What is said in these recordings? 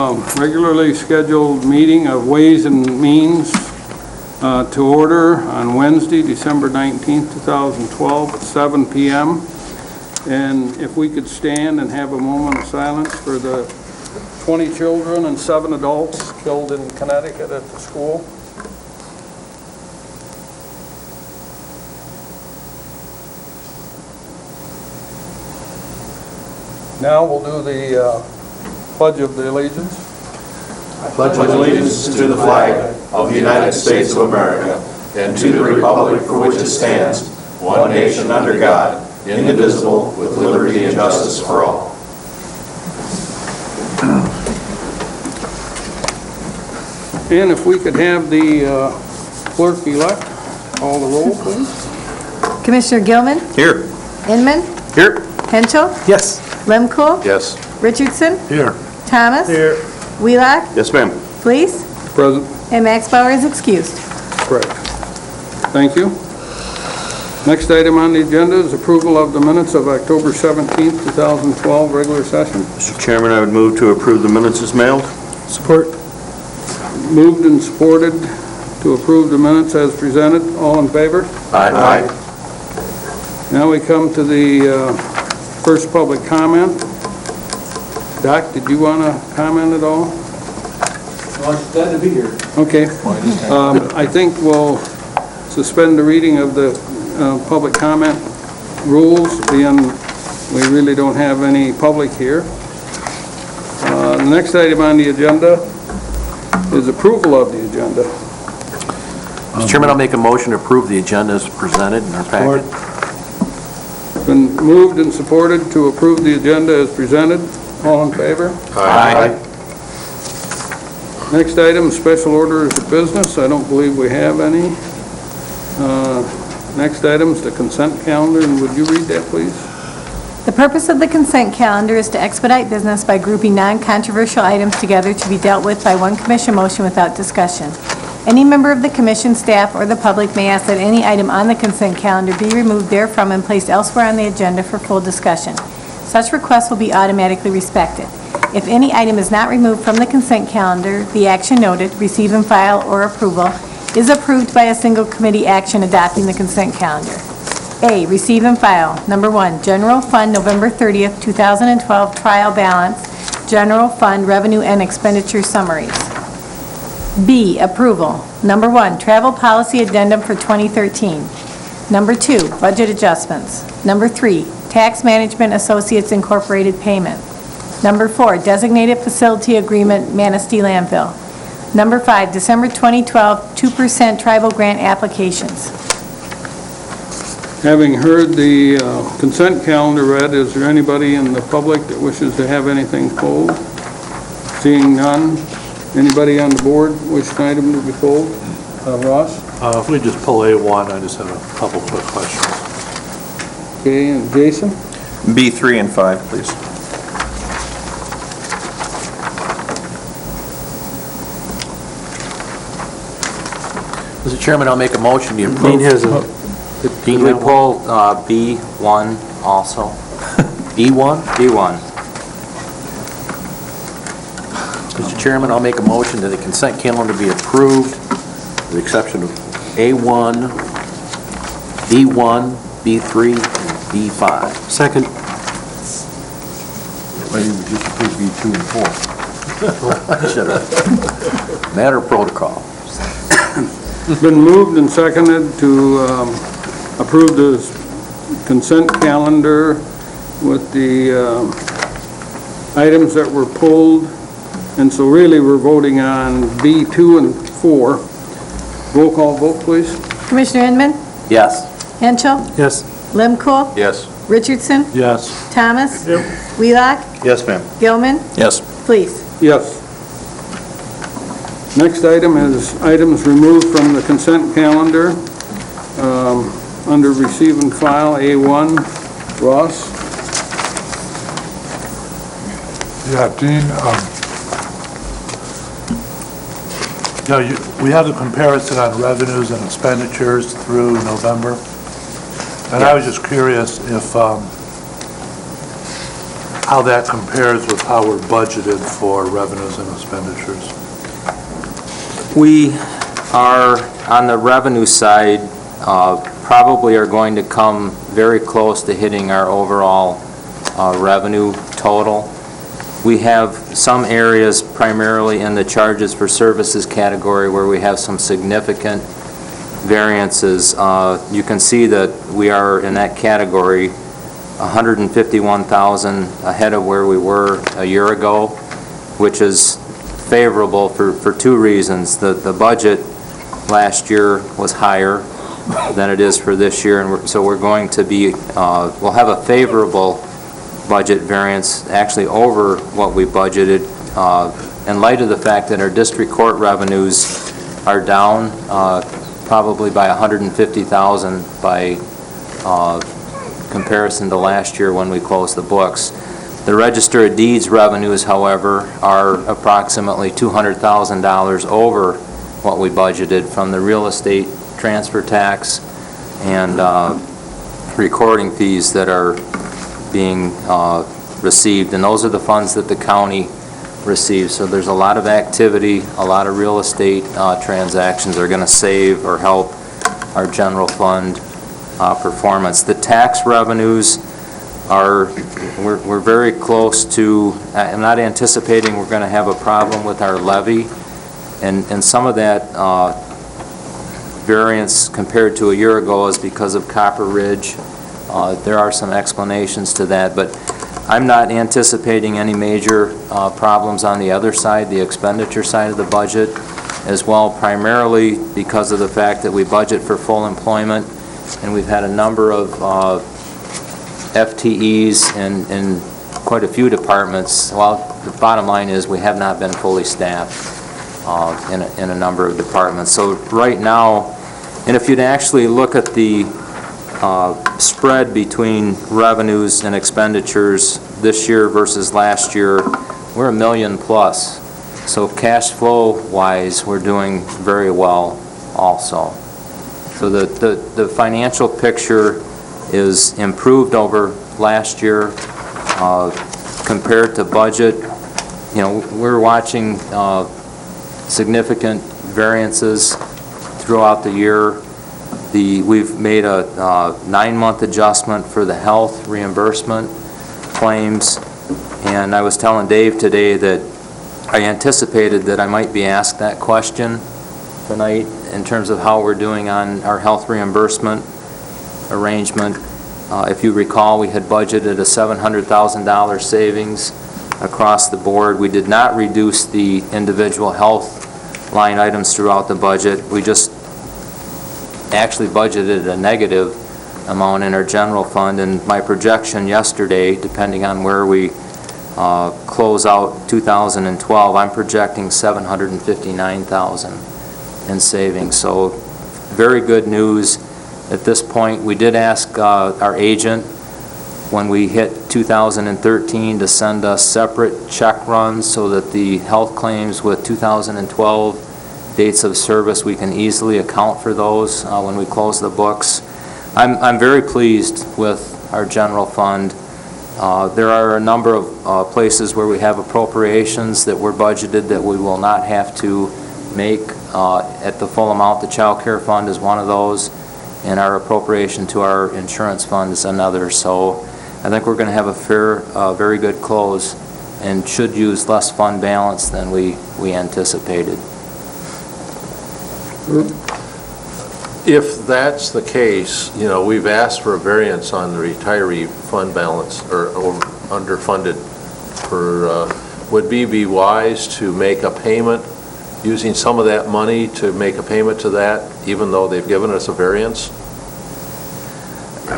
Regularly scheduled meeting of Ways and Means to order on Wednesday, December 19th, 2012, at 7 p.m. And if we could stand and have a moment of silence for the 20 children and 7 adults killed in Connecticut at the school. Now we'll do the Pledge of the Allegiance. I pledge allegiance to the flag of the United States of America and to the republic for which it stands, one nation under God, indivisible, with liberty and justice for all. And if we could have the clerk-elect call the roll, please. Commissioner Gilman? Here. Inman? Here. Henschel? Yes. Lemko? Yes. Richardson? Here. Thomas? Here. Wheelock? Yes, ma'am. Fleece? Present. And Max Bauer is excused. Correct. Thank you. Next item on the agenda is approval of the minutes of October 17th, 2012, regular session. Mr. Chairman, I would move to approve the minutes as mailed. Support. Moved and supported to approve the minutes as presented. All in favor? Aye. Now we come to the first public comment. Doc, did you want to comment at all? Well, I'm glad to be here. Okay. I think we'll suspend the reading of the public comment rules, being we really don't have any public here. The next item on the agenda is approval of the agenda. Mr. Chairman, I'll make a motion to approve the agenda as presented in our packet. Been moved and supported to approve the agenda as presented. All in favor? Aye. Next item, special orders of business. I don't believe we have any. Next item is the consent calendar, and would you read that, please? The purpose of the consent calendar is to expedite business by grouping non-controversial items together to be dealt with by one commission motion without discussion. Any member of the commission, staff, or the public may ask that any item on the consent calendar be removed therefrom and placed elsewhere on the agenda for full discussion. Such requests will be automatically respected. If any item is not removed from the consent calendar, the action noted, receive and file or approval, is approved by a single committee action adopting the consent calendar. A, receive and file. Number 1, General Fund, November 30th, 2012, trial balance, General Fund revenue and expenditure summaries. B, approval. Number 1, travel policy addendum for 2013. Number 2, budget adjustments. Number 3, Tax Management Associates Incorporated payment. Number 4, designated facility agreement, Manistee landfill. Number 5, December 2012, 2% tribal grant applications. Having heard the consent calendar read, is there anybody in the public that wishes to have anything pulled? Seeing none. Anybody on the board wish an item to be pulled? Ross? If we just pull A1, I just have a couple quick questions. Okay, and Jason? B3 and 5, please. Mr. Chairman, I'll make a motion to approve. Dean has a... Dean, we pull B1 also. B1? B1. Mr. Chairman, I'll make a motion that the consent calendar be approved with the exception of A1, B1, B3, and B5. Second. Why didn't you just approve B2 and 4? Should have. Matter of protocol. It's been moved and seconded to approve the consent calendar with the items that were pulled. And so really we're voting on B2 and 4. Roll call vote, please. Commissioner Inman? Yes. Henschel? Yes. Lemko? Yes. Richardson? Yes. Thomas? Wheelock? Yes, ma'am. Gilman? Yes. Fleece? Yes. Next item is items removed from the consent calendar. Under receive and file, A1, Ross. Yeah, Dean, we had a comparison on revenues and expenditures through November, and I was just curious if how that compares with how we're budgeted for revenues and expenditures. We are, on the revenue side, probably are going to come very close to hitting our overall revenue total. We have some areas, primarily in the charges for services category, where we have some significant variances. You can see that we are in that category $151,000 ahead of where we were a year ago, which is favorable for two reasons. The budget last year was higher than it is for this year, and so we're going to be, we'll have a favorable budget variance, actually over what we budgeted, in light of the fact that our district court revenues are down probably by $150,000 by comparison to last year when we closed the books. The Register of Deeds revenues, however, are approximately $200,000 over what we budgeted from the real estate transfer tax and recording fees that are being received, and those are the funds that the county receives. So there's a lot of activity, a lot of real estate transactions are going to save or help our general fund performance. The tax revenues are, we're very close to, I'm not anticipating we're going to have a problem with our levy, and some of that variance compared to a year ago is because of Copper Ridge. There are some explanations to that, but I'm not anticipating any major problems on the other side, the expenditure side of the budget as well, primarily because of the fact that we budget for full employment, and we've had a number of FTEs in quite a few departments. Well, the bottom line is we have not been fully staffed in a number of departments. So right now, and if you'd actually look at the spread between revenues and expenditures this year versus last year, we're $1 million plus. So cash flow wise, we're doing very well also. So the financial picture is improved over last year compared to budget. You know, we're watching significant variances throughout the year. We've made a 9-month adjustment for the health reimbursement claims, and I was telling Dave today that I anticipated that I might be asked that question tonight in terms of how we're doing on our health reimbursement arrangement. If you recall, we had budgeted a $700,000 savings across the board. We did not reduce the individual health line items throughout the budget. We just actually budgeted a negative amount in our general fund, and my projection yesterday, depending on where we close out 2012, I'm projecting $759,000 in savings. So very good news at this point. We did ask our agent when we hit 2013 to send us separate check runs so that the health claims with 2012 dates of service, we can easily account for those when we close the books. I'm very pleased with our general fund. There are a number of places where we have appropriations that were budgeted that we will not have to make at the full amount. The child care fund is one of those, and our appropriation to our insurance fund is another. So I think we're going to have a very good close and should use less fund balance than we anticipated. If that's the case, you know, we've asked for a variance on the retiree fund balance or underfunded would be wise to make a payment using some of that money to make a payment to that, even though they've given us a variance?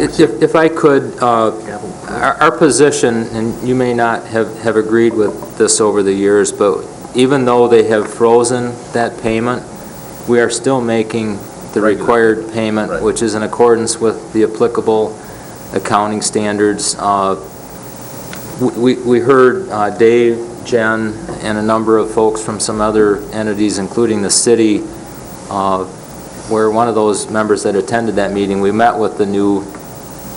If I could, our position, and you may not have agreed with this over the years, but even though they have frozen that payment, we are still making the required payment, right, which is in accordance with the applicable accounting standards. We heard Dave, Jen, and a number of folks from some other entities, including the city, where one of those members that attended that meeting, we met with the new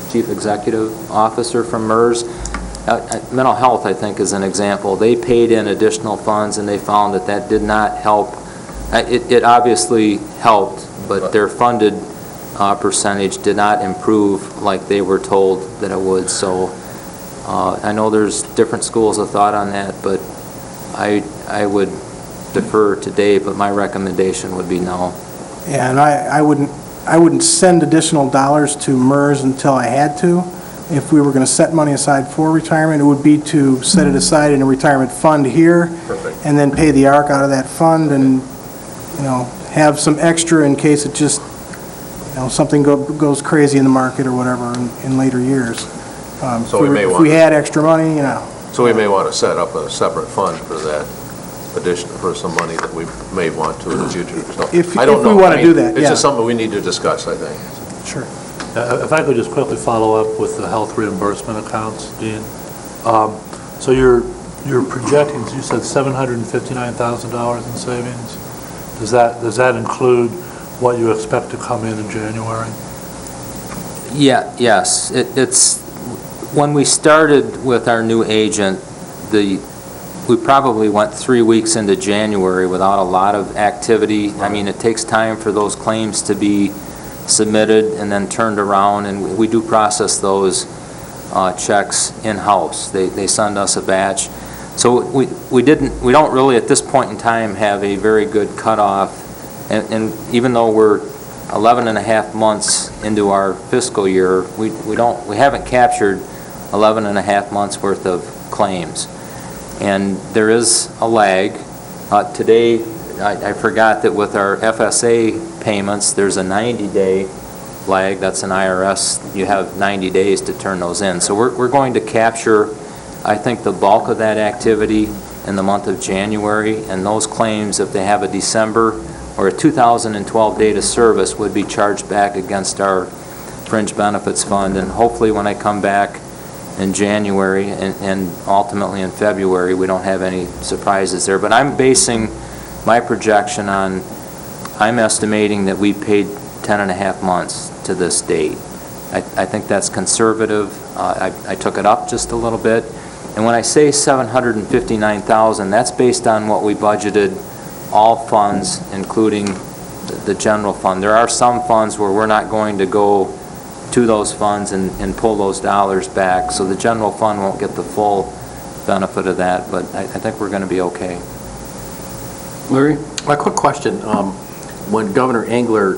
Chief Executive Officer from MERS, Mental health, I think, is an example. They paid in additional funds, and they found that that did not help. It obviously helped, but their funded percentage did not improve like they were told that it would. So I know there's different schools of thought on that, but I would defer to Dave, but my recommendation would be no. Yeah, and I wouldn't send additional dollars to MERS until I had to. If we were going to set money aside for retirement, it would be to set it aside in a retirement fund here. Perfect. And then pay the ARC out of that fund and, have some extra in case it just, something goes crazy in the market or whatever in later years. So we may If want we to- had extra money, So we may want to set up a separate fund for that addition, for some money that we may want to in the future. So, If- I don't if we know. wanna I mean, do that, It's yeah. just something we need to discuss, I think. sure. If I could just quickly follow up with the health reimbursement accounts, Dean. So you're projecting, you said $759,000 in savings? Does that include what you expect to come in January? Yeah, yes. It's, when we started with our new agent, we probably went 3 weeks into January without a lot of activity. I mean, it takes time for those claims to be submitted and then turned around, and we do process those checks in-house. They send us a batch. So we don't really, at this point in time, have a very good cutoff, and even though we're 11 and a half months into our fiscal year, we haven't captured 11 and a half months worth of claims. And there is a lag. Today, I forgot that with our FSA payments, there's a 90-day lag. That's an IRS. You have 90 days to turn those in. So we're going to capture, I think, the bulk of that activity in the month of January, and those claims, if they have a December or a 2012 date of service, would be charged back against our fringe benefits fund. And hopefully when I come back in January and ultimately in February, we don't have any surprises there. But I'm basing my projection on, I'm estimating that we paid 10 and a half months to this date. I think that's conservative. I took it up just a little bit. And when I say $759,000, that's based on what we budgeted, all funds, including the general fund. There are some funds where we're not going to go to those funds and pull those dollars back, so the general fund won't get the full benefit of that, but I think we're going to be okay. Larry? A quick question. When Governor Engler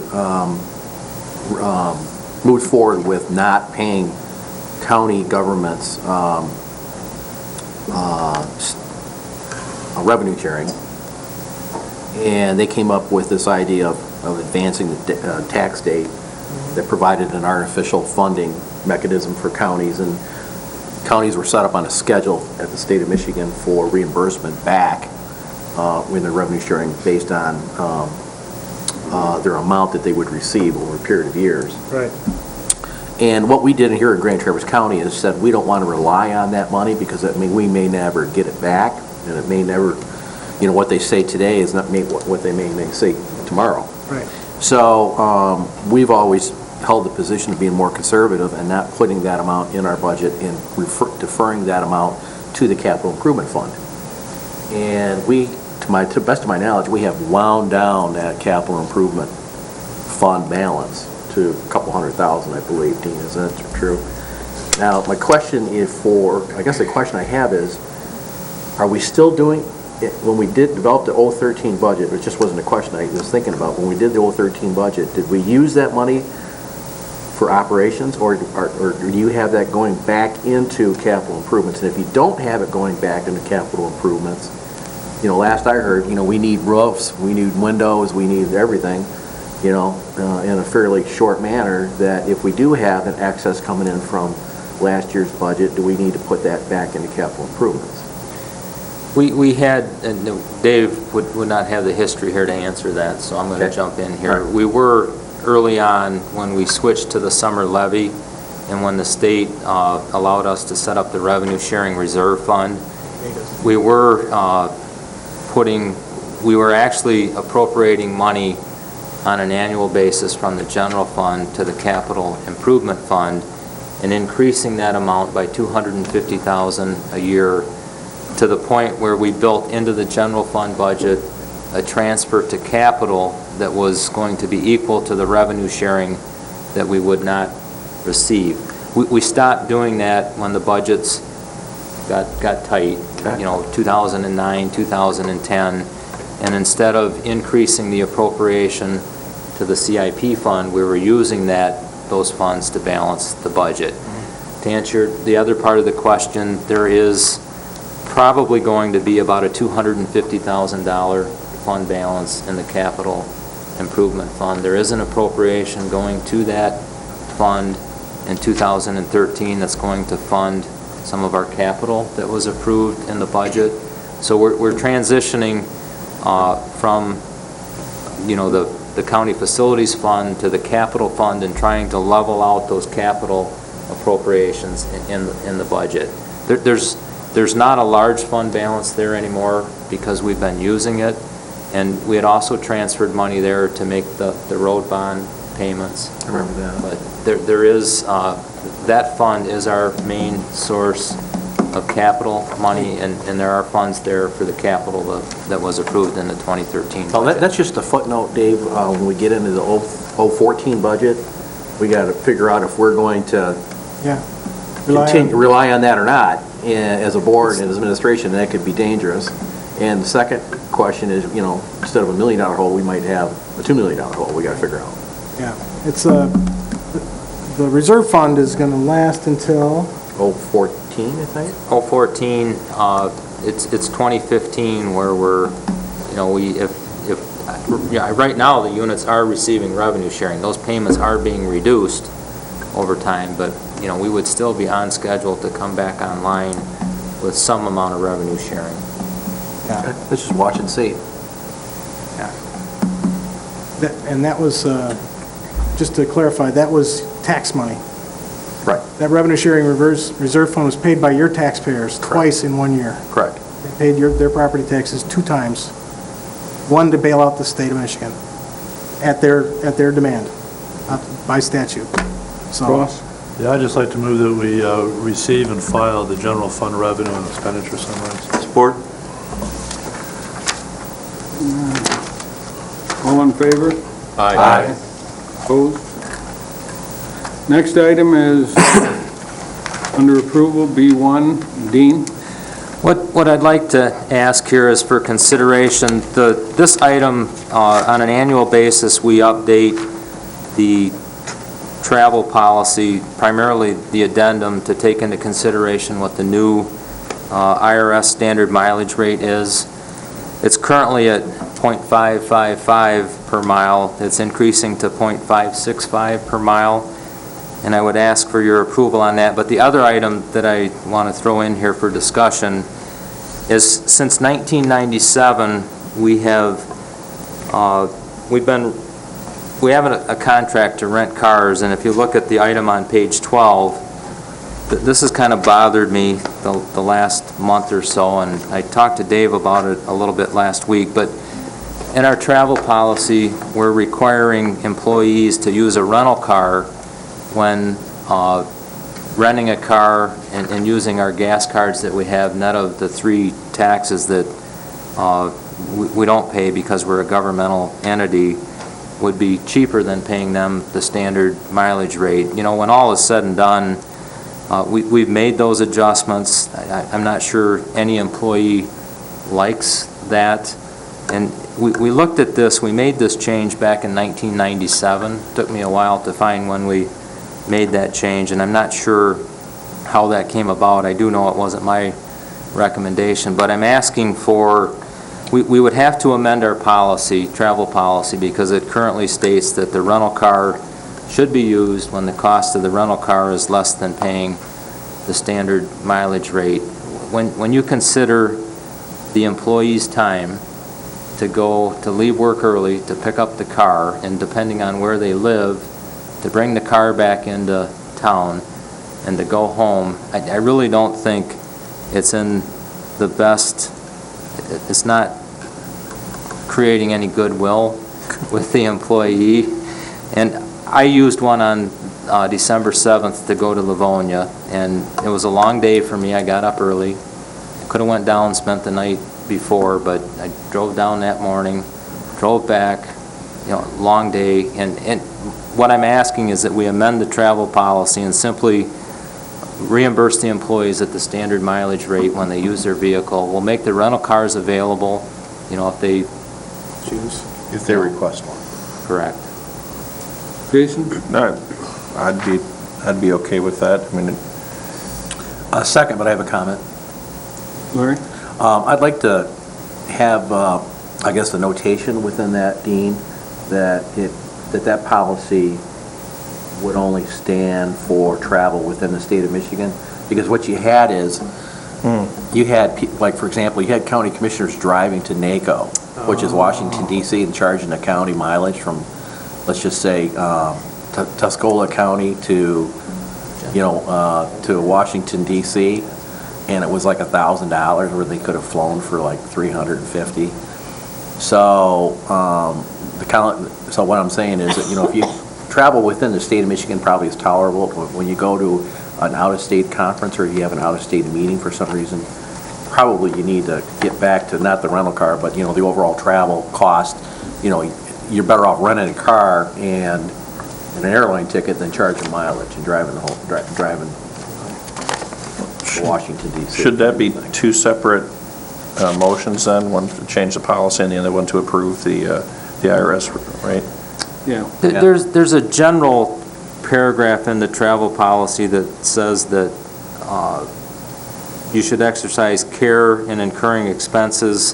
moved forward with not paying county governments revenue sharing, and they came up with this idea of advancing the tax date that provided an artificial funding mechanism for counties, and counties were set up on a schedule at the state of Michigan for reimbursement back in their revenue sharing based on their amount that they would receive over a period of years. Right. And what we did here in Grand Traverse County is said we don't want to rely on that money because we may never get it back, and it may never, what they say today is not what they may say tomorrow. Right. So we've always held the position of being more conservative and not putting that amount in our budget and deferring that amount to the capital improvement fund. And we, to the best of my knowledge, we have wound down that capital improvement fund balance to a couple $100,000, I believe. Dean, is that true? Now, my question I guess the question I have is, are we still doing, when we did develop the 013 budget, it just wasn't a question I was thinking about, when we did the 013 budget, did we use that money for operations, or do you have that going back into capital improvements? And if you don't have it going back into capital improvements, last I heard, we need roofs, we need windows, we need everything, in a fairly short manner, that if we do have an excess coming in from last year's budget, do we need to put that back into capital improvements? We had, and Dave would not have the history here to answer that, so I'm going to jump in here. We were early on when we switched to the summer levy and when the state allowed us to set up the revenue sharing reserve fund, we were actually appropriating money on an annual basis from the general fund to the capital improvement fund, and increasing that amount by $250,000 a year to the point where we built into the general fund budget a transfer to capital that was going to be equal to the revenue sharing that we would not receive. We stopped doing that when the budgets got tight, 2009, 2010, and instead of increasing the appropriation to the CIP fund, we were using those funds to balance the budget. To answer the other part of the question, there is probably going to be about a $250,000 fund balance in the capital improvement fund. There is an appropriation going to that fund in 2013 that's going to fund some of our capital that was approved in the budget. So we're transitioning from, the county facilities fund to the capital fund and trying to level out those capital appropriations in the budget. There's not a large fund balance there anymore because we've been using it, and we had also transferred money there to make the road bond payments. I remember that. But there is, that fund is our main source of capital money, and there are funds there for the capital that was approved in the 2013 So budget. that's just a footnote, Dave. When we get into the 014 budget, we got to figure out if we're going to Yeah. rely on that or not. As a board and as administration, that could be dangerous. And the second question is, instead of $1 million hole, we might have a $2 million hole we got to figure out. Yeah, it's the reserve fund is going to last until, 014, I think? 014, it's 2015 where we're, right now the units are receiving revenue sharing. Those payments are being reduced over time, but, we would still be on schedule to come back online with some amount of revenue sharing. yeah. Let's just watch and see. And that was, just to clarify, that was tax money. Right. That revenue sharing reserve fund was paid by your taxpayers twice in 1 year. Correct. They paid their property taxes 2 times. One to bail out the state of Michigan at their demand, by statute. So, Ross? Yeah, I'd just like to move that we receive and file the general fund revenue and expenditure summaries. Support? All in favor? Aye. Opposed? Next item is under approval, B1. Dean? What I'd like to ask here is for consideration, this item, on an annual basis, we update the travel policy, primarily the addendum, to take into consideration what the new IRS standard mileage rate is. It's currently at .555 per mile. It's increasing to .565 per mile, and I would ask for your approval on that. But the other item that I want to throw in here for discussion is, since 1997, we have a contract to rent cars, and if you look at the item on page 12, this has kind of bothered me the last month or so, and I talked to Dave about it a little bit last week, but in our travel policy, we're requiring employees to use a rental car when renting a car and using our gas cards that we have, net of the 3 taxes that we don't pay because we're a governmental entity, would be cheaper than paying them the standard mileage rate. When all is said and done, we've made those adjustments. I'm not sure any employee likes that. And we looked at this, we made this change back in 1997. Took me a while to find when we made that change, and I'm not sure how that came about. I do know it wasn't my recommendation, but I'm asking for, we would have to amend our policy, travel policy, because it currently states that the rental car should be used when the cost of the rental car is less than paying the standard mileage rate. When you consider the employee's time to leave work early, to pick up the car, and depending on where they live, to bring the car back into town and to go home, I really don't think it's in the best, it's not creating any goodwill with the employee. And I used one on December 7th to go to Livonia, and it was a long day for me. I got up early. Could have went down and spent the night before, but I drove down that morning, drove back, long day. And what I'm asking is that we amend the travel policy and simply reimburse the employees at the standard mileage rate when they use their vehicle. We'll make the rental cars available, if they choose. If they request one. Correct. Jason? No, I'd be okay with that. I mean, A second, but I have a comment. Larry? I'd like to have, I guess, the notation within that, Dean, that policy would only stand for travel within the state of Michigan. Because what you had is, you had, like, for example, you had county commissioners driving to NACO, which is Washington DC, and charging the county mileage from, let's just say, Tuscola County to, to Washington DC, and it was like $1,000 where they could have flown for like $350. So, so what I'm saying is that, if you travel within the state of Michigan, probably is tolerable. But when you go to an out-of-state conference or you have an out-of-state meeting for some reason, probably you need to get back to not the rental car, but, the overall travel cost. You're better off renting a car and an airline ticket than charging mileage and driving driving to Washington DC. should that be two separate motions then? One to change the policy and the other one to approve the IRS rate? Yeah. There's a general paragraph in the travel policy that says that you should exercise care in incurring expenses,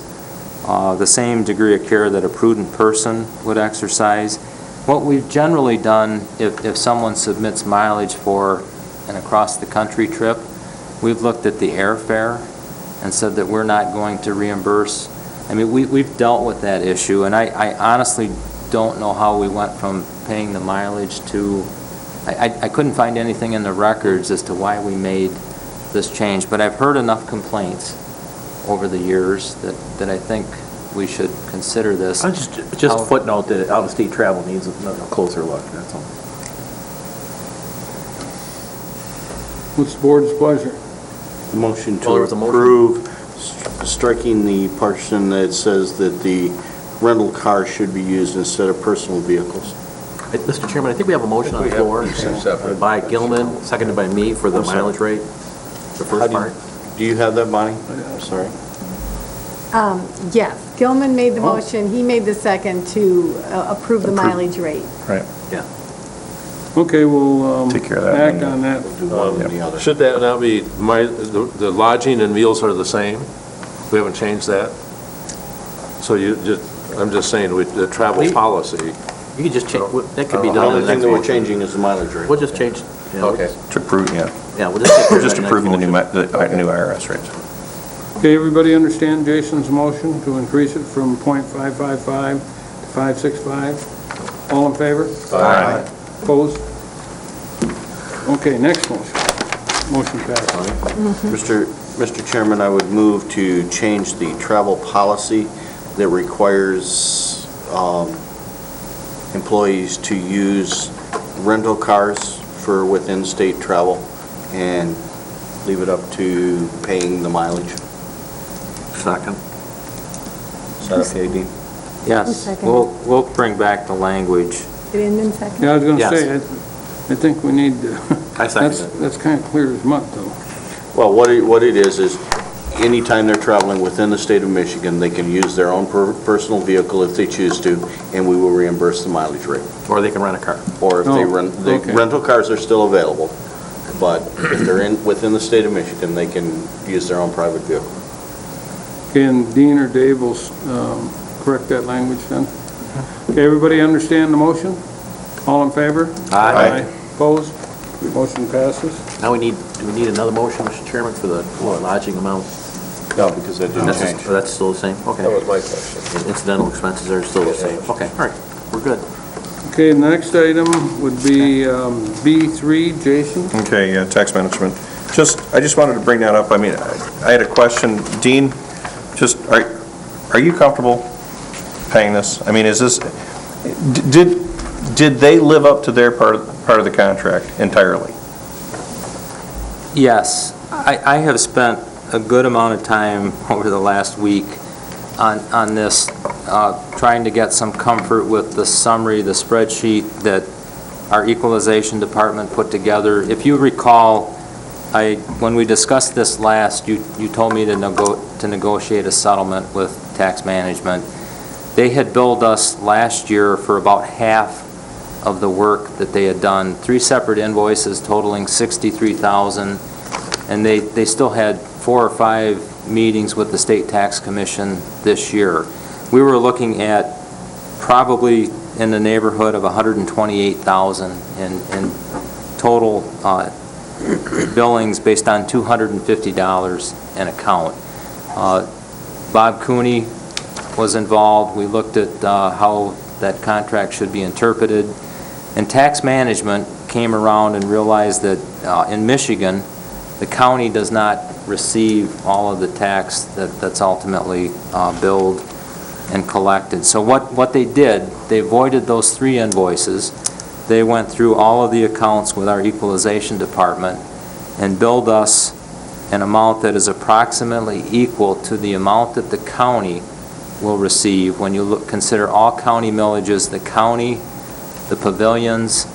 the same degree of care that a prudent person would exercise. What we've generally done, if someone submits mileage for an across-the-country trip, we've looked at the airfare and said that we're not going to reimburse. I mean, we've dealt with that issue, and I honestly don't know how we went from paying the mileage to, I couldn't find anything in the records as to why we made this change, but I've heard enough complaints over the years that I think we should consider this. Just a footnote that out-of-state travel needs a closer look, that's all. What's the board's pleasure? Motion Well, to there was a motion. approve striking the portion that says that the rental car should be used instead of personal vehicles. Mr. Chairman, I think we have a motion on the floor by Gilman, seconded by me for the mileage rate, the first part. Do you have that, Bonnie? I'm sorry. Yes, Gilman made the motion, he made the second to approve the mileage rate. Right. Yeah. Okay, we'll Take care of that act one. on that. Do one or the other. Should that now be, the lodging and meals are the same? We haven't changed that? So I'm just saying, with the travel policy, You could just change, that could be The done in only the thing next that we're motion. changing is the mileage rate. We'll just change. okay. To approve, yeah. Yeah, we'll just take care We're of just that next approving the new motion. new IRS rates. Okay, everybody understand Jason's motion to increase it from .555 to 565? All in favor? Aye. Opposed? Okay, next motion. Motion passed. Mr. Chairman, I would move to change the travel policy that requires employees to use rental cars for within-state travel and leave it up to paying the mileage. Second. Is that okay, Dean? Yes, second. we'll bring back the language. Did Inman second? Yeah, I was going to Yes. say, I think we need, I second it. that's kind of clear as mud, though. Well, what it is anytime they're traveling within the state of Michigan, they can use their own personal vehicle if they choose to, and we will reimburse the mileage rate. Or they can rent a car. Or if they Oh, okay. rental cars are still available, but if they're within the state of Michigan, they can use their own private vehicle. Okay, and Dean or Dave will correct that language then. Okay, everybody understand the motion? All in favor? Aye. Opposed? Motion passes. Now do we need another motion, Mr. Chairman, for the lodging amount? No, because that didn't change. That's still the same? Okay. That was my question. Incidental expenses are still the same? Okay, all right, we're good. Okay, the next item would be B3, Jason. Okay, tax management. I just wanted to bring that up. I mean, I had a question. Dean, are you comfortable paying this? I mean, is this, Did they live up to their part of the contract entirely? Yes, I have spent a good amount of time over the last week on this, trying to get some comfort with the summary, the spreadsheet that our equalization department put together. If you recall, when we discussed this last, you told me to negotiate a settlement with tax management. They had billed us last year for about half of the work that they had done, 3 separate invoices totaling $63,000, and they still had 4 or 5 meetings with the State Tax Commission this year. We were looking at probably in the neighborhood of $128,000 in total billings based on $250 an account. Bob Cooney was involved. We looked at how that contract should be interpreted. And tax management came around and realized that in Michigan, the county does not receive all of the tax that's ultimately billed and collected. So what they did, they voided those 3 invoices. They went through all of the accounts with our equalization department and billed us an amount that is approximately equal to the amount that the county will receive when you consider all county millages, the county, the pavilions,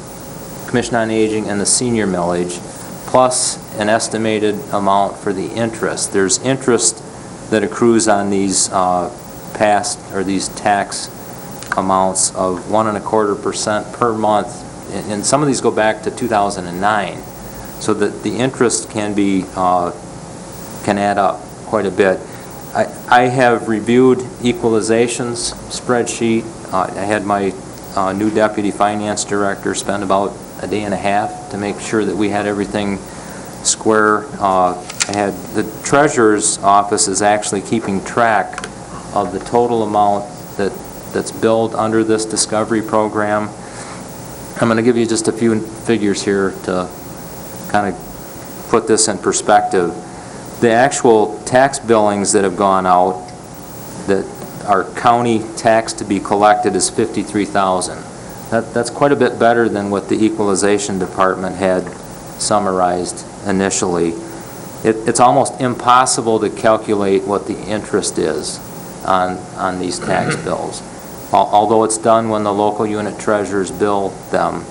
Commission on Aging, and the senior millage, plus an estimated amount for the interest. There's interest that accrues on these these tax amounts of 1.25% per month, and some of these go back to 2009, so that the interest can add up quite a bit. I have reviewed equalizations spreadsheet. I had my new deputy finance director spend about a day and a half to make sure that we had everything square. The treasurer's office is actually keeping track of the total amount that's billed under this discovery program. I'm going to give you just a few figures here to kind of put this in perspective. The actual tax billings that have gone out that are county tax to be collected is $53,000. That's quite a bit better than what the equalization department had summarized initially. It's almost impossible to calculate what the interest is on these tax bills, although it's done when the local unit treasurers bill them.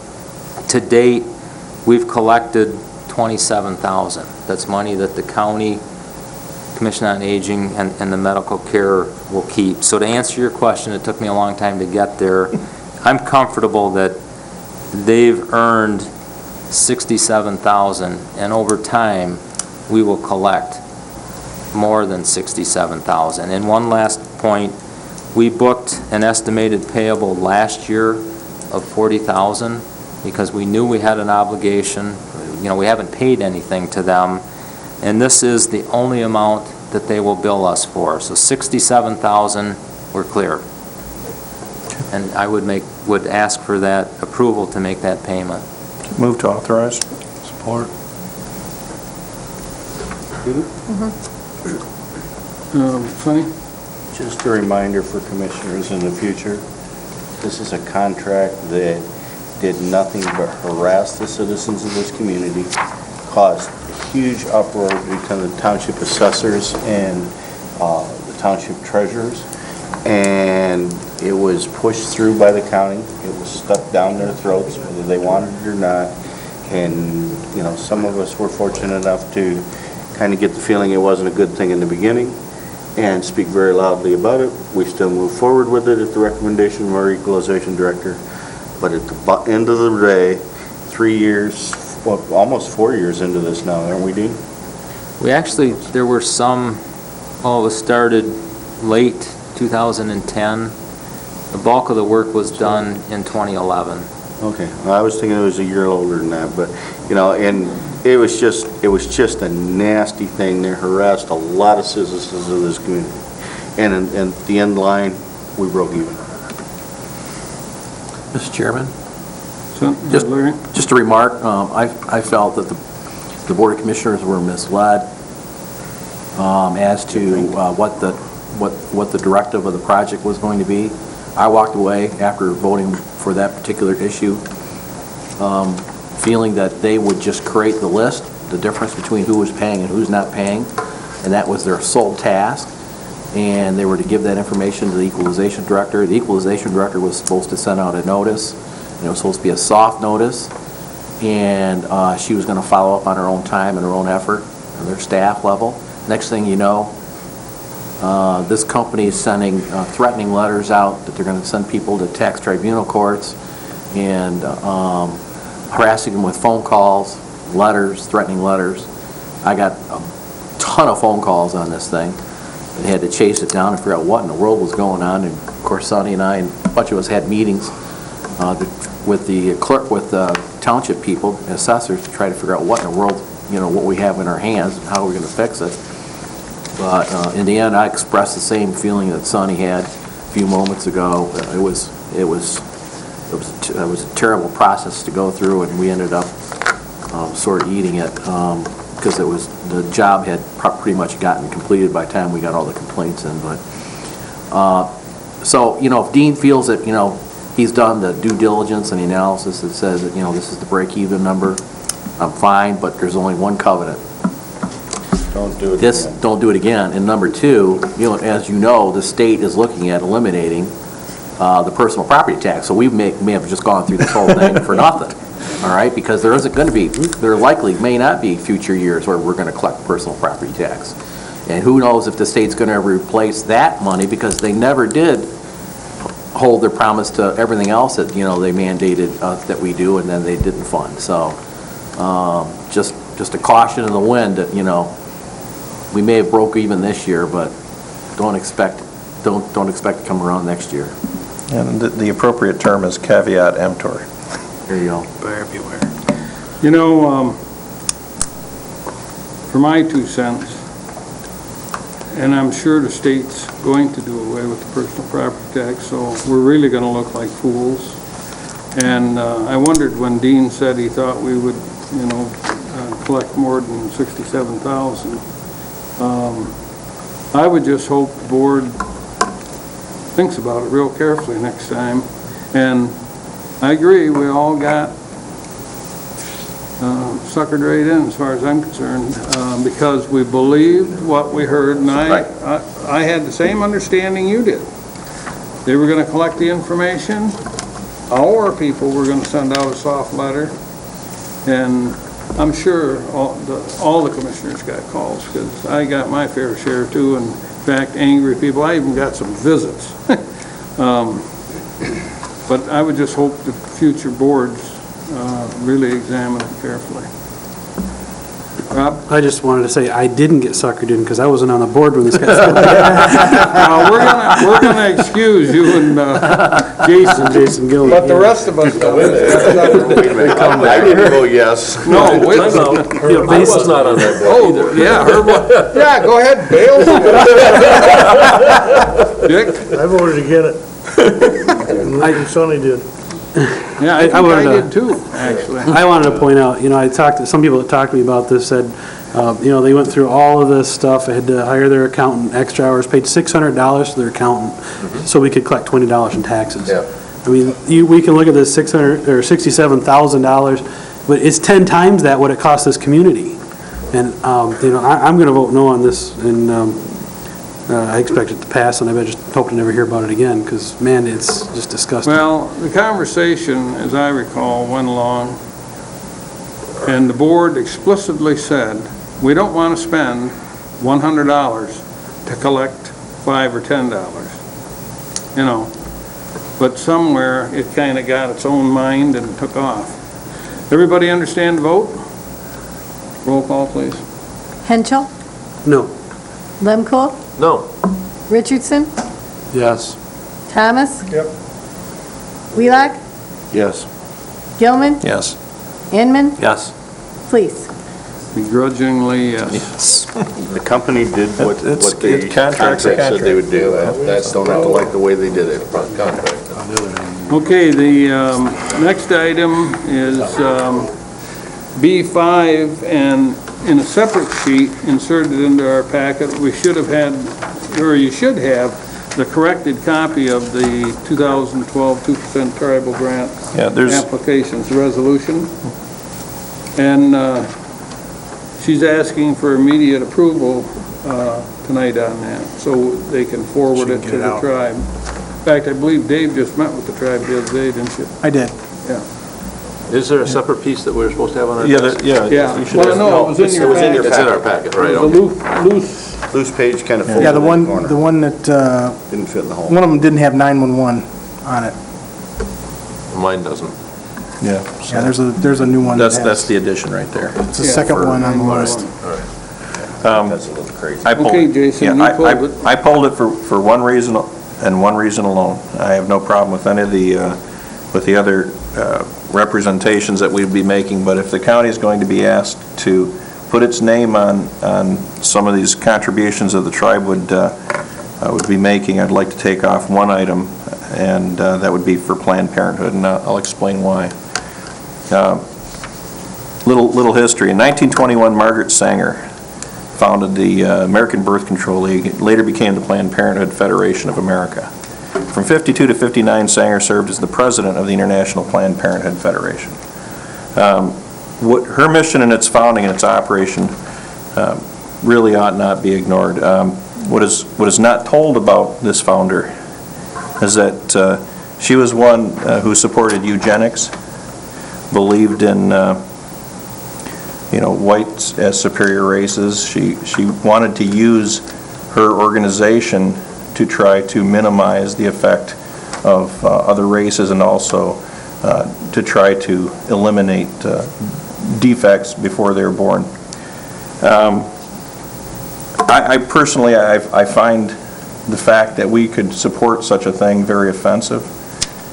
To date, we've collected $27,000. That's money that the county, Commission on Aging, and the medical care will keep. So to answer your question, it took me a long time to get there. I'm comfortable that they've earned $67,000, and over time, we will collect more than $67,000. And one last point, we booked an estimated payable last year of $40,000 because we knew we had an obligation. We haven't paid anything to them, and this is the only amount that they will bill us for. So $67,000, we're clear. And I would ask for that approval to make that payment. Move to authorize. Support. Sonny? Just a reminder for commissioners in the future, this is a contract that did nothing but harass the citizens of this community, caused a huge uproar between the township assessors and the township treasurers, and it was pushed through by the county. It was stuck down their throats, whether they wanted it or not, and some of us were fortunate enough to kind of get the feeling it wasn't a good thing in the beginning and speak very loudly about it. We still move forward with it at the recommendation of our equalization director. But at the end of the day, 3 years, well, almost 4 years into this now, aren't we, Dean? There were some, it was started late 2010. The bulk of the work was done in 2011. Okay, well, I was thinking it was a year older than that, but, and it was just a nasty thing. They harassed a lot of citizens of this community. And at the end line, we broke even. Mr. Chairman, Larry? just a remark. I felt that the Board of Commissioners were misled as to what the directive of the project was going to be. I walked away after voting for that particular issue, feeling that they would just create the list, the difference between who was paying and who's not paying, and that was their sole task, and they were to give that information to the equalization director. The equalization director was supposed to send out a notice, and it was supposed to be a soft notice, and she was going to follow up on her own time and her own effort, and their staff level. Next thing you know, this company is sending threatening letters out that they're going to send people to tax tribunal courts and harassing them with phone calls, letters, threatening letters. I got a ton of phone calls on this thing. They had to chase it down and figure out what in the world was going on. And of course, Sonny and I and a bunch of us had meetings with the clerk, with the township people, assessors, to try to figure out what in the world, what we have in our hands and how we're going to fix it. But in the end, I expressed the same feeling that Sonny had a few moments ago. It was a terrible process to go through, and we ended up sort of eating it because the job had pretty much gotten completed by the time we got all the complaints in. But so if Dean feels that he's done the due diligence and the analysis that says that this is the break-even number, I'm fine. But there's only one covenant. Don't do it again. Don't do it again. And number two, as you know, the state is looking at eliminating the personal property tax. So we may have just gone through this whole thing for nothing, all right? Because there likely may not be future years where we're going to collect personal property tax. And who knows if the state's going to replace that money, because they never did hold their promise to everything else that, they mandated that we do, and then they didn't fund. So just a caution in the wind that, we may have broke even this year, but don't expect to come around next year. And the appropriate term is caveat emptor. There you go. Buyer beware. For my 2 cents, and I'm sure the state's going to do away with the personal property tax, so we're really going to look like fools. And I wondered when Dean said he thought we would, collect more than $67,000. I would just hope the board thinks about it real carefully next time. And I agree, we all got suckered right in as far as I'm concerned, because we believed what we heard, and I had the same understanding you did. They were going to collect the information, our people were going to send out a soft letter, and I'm sure all the commissioners got calls, because I got my fair share too, and in fact, angry people. I even got some visits. But I would just hope the future boards really examine it carefully. Rob? I just wanted to say I didn't get suckered in because I wasn't on the board when this got started. We're gonna excuse you and Jason Gilman. but the rest of us don't. I didn't go yes. No, wait. I was not on that board either. Yeah, Herb, yeah, go ahead, Bale. Dick? I voted to get it. And Sonny did. Yeah, I think I did too, actually. I wanted to point out, some people that talked to me about this said, they went through all of this stuff, they had to hire their accountant, extra hours, paid $600 to their accountant so we could collect $20 in taxes. Yeah. I mean, we can look at this $600 or $67,000, but it's 10 times that what it cost this community. And, I'm going to vote no on this, and I expect it to pass, and I just hope to never hear about it again, because, man, it's just disgusting. Well, the conversation, as I recall, went along, and the board explicitly said, we don't want to spend $100 to collect $5 or $10, But somewhere, it kind of got its own mind and took off. Everybody understand the vote? Roll call, please. Henschel? No. Lemkohl? No. Richardson? Yes. Thomas? Yep. Wheelock? Yes. Gilman? Yes. Inman? Yes. Please. Begrudgingly, yes. The company did what It's the contract's a contract said they would do. That's don't have to like the way they did it. Okay, the next item is B5, and in a separate sheet inserted into our packet, we should have had, or you should have, the corrected copy of the 2012 2% tribal grant Yeah, there's, applications resolution. And she's asking for immediate approval tonight on that, so they can forward it to the tribe. In fact, I believe Dave just met with the tribe the other day, didn't you? I did. Yeah. Is there a separate piece that we're supposed to have on our yeah, desk? Yeah. you should Well, have- no, it was in your packet. It's in our packet, right? It was a loose, Loose page kind of folded Yeah, in the the one corner. that, Didn't fit in the hole. one of them didn't have 911 on it. Mine doesn't. yeah. Yeah, there's a new one that That's has. the addition right there. It's the second one on the list. That's a little crazy. I pulled- Okay, Jason, yeah, you pulled it. I pulled it for one reason and one reason alone. I have no problem with any of the other representations that we'd be making, but if the county is going to be asked to put its name on some of these contributions that the tribe would be making, I'd like to take off one item, and that would be for Planned Parenthood, and I'll explain why. Little history. In 1921, Margaret Sanger founded the American Birth Control League. It later became the Planned Parenthood Federation of America. From 52 to 59, Sanger served as the president of the International Planned Parenthood Federation. What her mission in its founding and its operation really ought not be ignored. What is not told about this founder is that she was one who supported eugenics, believed in whites as superior races. She wanted to use her organization to try to minimize the effect of other races, and also to try to eliminate defects before they were born. I personally, I find the fact that we could support such a thing very offensive.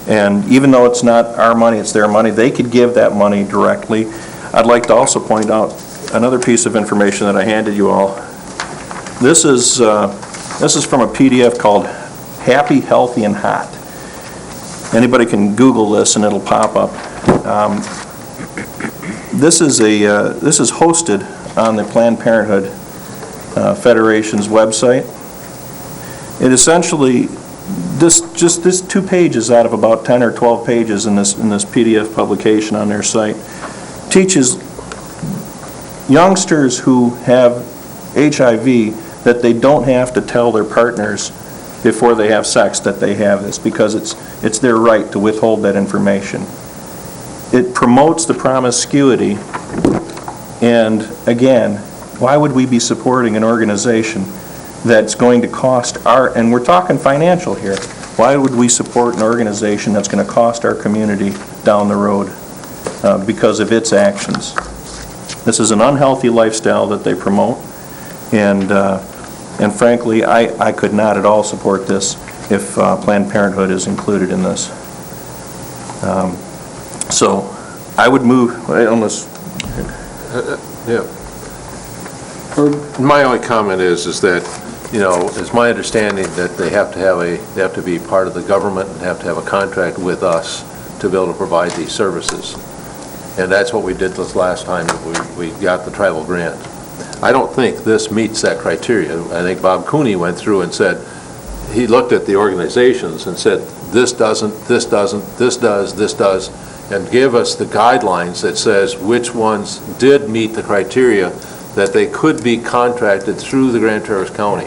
And even though it's not our money, it's their money, they could give that money directly. I'd like to also point out another piece of information that I handed you all. This is from a PDF called Happy, Healthy, and Hot. Anybody can Google this and it'll pop up. This is hosted on the Planned Parenthood Federation's website. It essentially, this 2 pages out of about 10 or 12 pages in this PDF publication on their site teaches youngsters who have HIV that they don't have to tell their partners before they have sex that they have this, because it's their right to withhold that information. It promotes the promiscuity, and again, why would we be supporting an organization that's going to cost and we're talking financial here, why would we support an organization that's going to cost our community down the road because of its actions? This is an unhealthy lifestyle that they promote, and frankly, I could not at all support this if Planned Parenthood is included in this. So I would move, unless... Yeah. My only comment is that, it's my understanding that they have to be part of the government and have to have a contract with us to be able to provide these services. And that's what we did this last time that we got the tribal grant. I don't think this meets that criteria. I think Bob Cooney went through and said, he looked at the organizations and said, this doesn't, this doesn't, this does, this does, and give us the guidelines that says which ones did meet the criteria that they could be contracted through the Grand Traverse County.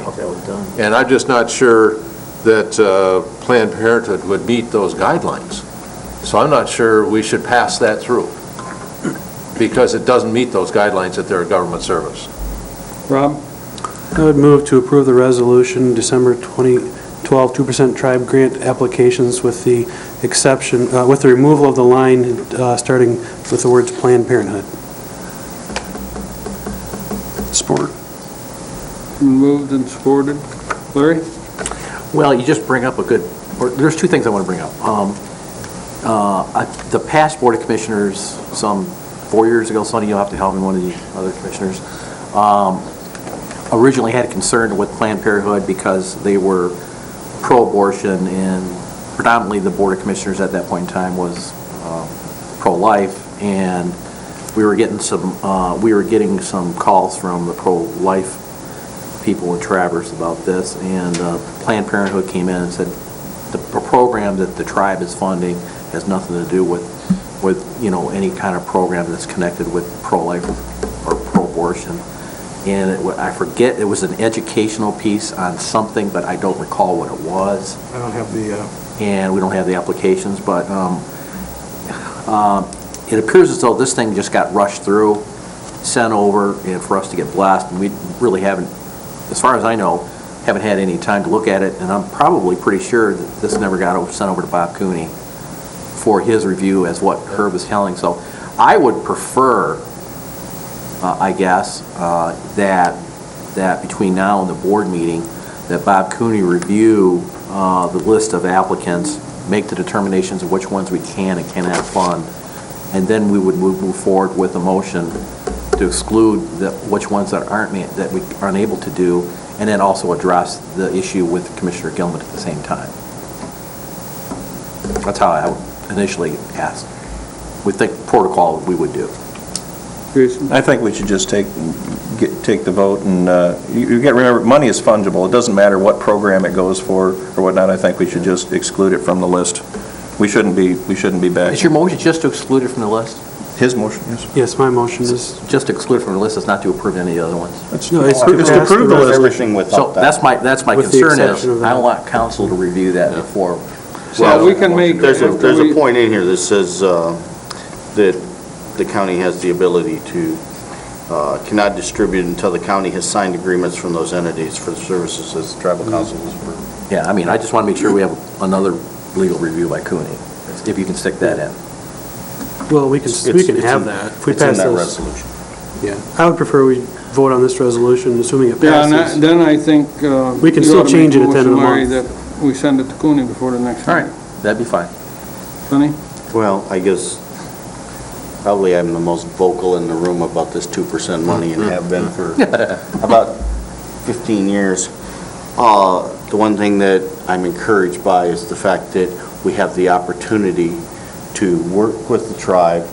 And I'm just not sure that Planned Parenthood would meet those guidelines. So I'm not sure we should pass that through, because it doesn't meet those guidelines that they're a government service. Rob? I would move to approve the resolution, December 2012 2% tribe grant applications with the exception, with the removal of the line starting with the words Planned Parenthood. Support. Moved and supported. Larry? Well, you just bring up there's 2 things I want to bring up. The past Board of Commissioners, some 4 years ago, Sonny, you'll have to help me, one of the other commissioners, originally had a concern with Planned Parenthood because they were pro-abortion, and predominantly the Board of Commissioners at that point in time was pro-life, and we were getting some calls from the pro-life people in Traverse about this, and Planned Parenthood came in and said, the program that the tribe is funding has nothing to do with, any kind of program that's connected with pro-life or pro-abortion. And I forget, it was an educational piece on something, but I don't recall what it was. I don't have the, And we don't have the applications, but it appears as though this thing just got rushed through, sent over, and for us to get blessed, and we really haven't, as far as I know, haven't had any time to look at it, and I'm probably pretty sure that this never got sent over to Bob Cooney for his review as what Herb is telling. So I would prefer, I guess, that between now and the board meeting, that Bob Cooney review the list of applicants, make the determinations of which ones we can and cannot fund, and then we would move forward with a motion to exclude which ones that that we are unable to do, and then also address the issue with Commissioner Gilman at the same time. That's how I would initially ask. We think protocol we would do. Jason? I think we should just take the vote, and you got to remember, money is fungible. It doesn't matter what program it goes for or whatnot. I think we should just exclude it from the list. We shouldn't be back. Is your motion just to exclude it from the list? His motion, yes. Yes, my motion is... Just to exclude it from the list, it's not to approve any of the other ones? No, it's to approve the list. Everything without So that. that's my With the concern is, exception of that. I want council to review that before. Well, we can make... There's a point in here that says that the county has the ability to, cannot distribute until the county has signed agreements from those entities for the services as the tribal council has approved. Yeah, I mean, I just want to make sure we have another legal review by Cooney, if you can stick that in. Well, we can have that. If we It's in pass that this. resolution. Yeah, I would prefer we vote on this resolution, assuming it Yeah, passes. and then I think... We can you still ought to change make it a at the end of the motion, month. Larry, that we send it to Cooney before the next All meeting. right, that'd be fine. Sonny? Well, I guess probably I'm the most vocal in the room about this 2% money and have been for about 15 years. The one thing that I'm encouraged by is the fact that we have the opportunity to work with the tribe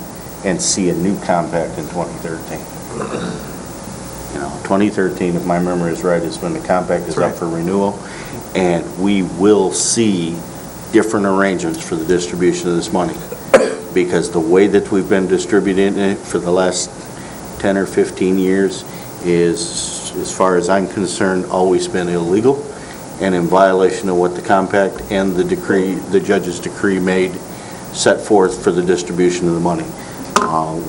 and see a new compact in 2013. 2013, if my memory is right, is when the compact is up for renewal, and we will see different arrangements for the distribution of this money. Because the way that we've been distributing it for the last 10 or 15 years is, as far as I'm concerned, always been illegal and in violation of what the compact and the decree, the judge's decree made, set forth for the distribution of the money.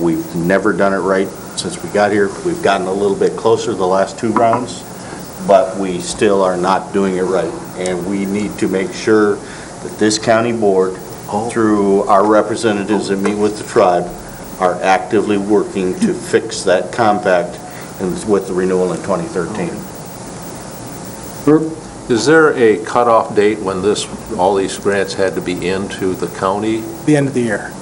We've never done it right since we got here. We've gotten a little bit closer the last 2 rounds, but we still are not doing it right. And we need to make sure that this county board, through our representatives that meet with the tribe, are actively working to fix that compact and with the renewal in 2013. Is there a cutoff date when all these grants had to be into the county? the end of the year.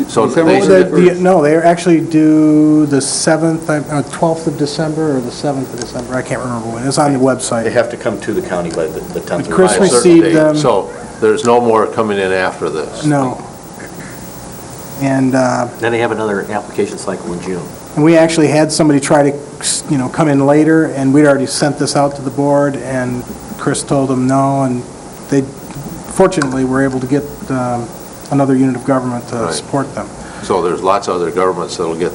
So December No, they're actually due the 7th, 12th of December or the 7th of December. I can't remember when. It's on the They website. have to come to the county by the 10th of Chris by a July. certain received date. them. So there's no more coming in after this? No. And Then they have another application cycle in June. we actually had somebody try to, come in later, and we'd already sent this out to the board, and Chris told them no, and they fortunately were able to get another unit of government to Right. support them. So there's lots of other governments that'll get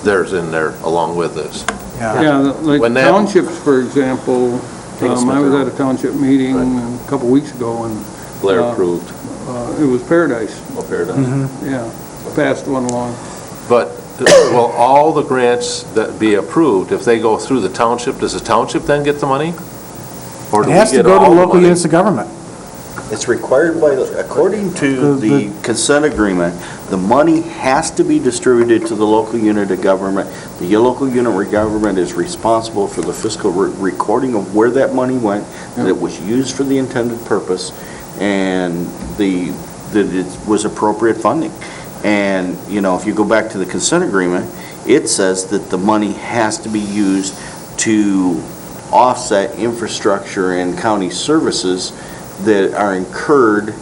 theirs in there along with this. Yeah, like When that- townships, for example, I was at a township meeting a couple weeks ago, and Blair approved. it was Paradise, Paradise. yeah, passed one along. But will all the grants that be approved, if they go through the township, does the township then get the money? Or It do we has to get go to all the the local money? units of government. It's required by, according to the consent agreement, the money has to be distributed to the local unit of government. The local unit of government is responsible for the fiscal recording of where that money went, that it was used for the intended purpose, and that it was appropriate funding. And, if you go back to the consent agreement, it says that the money has to be used to offset infrastructure and county services that are incurred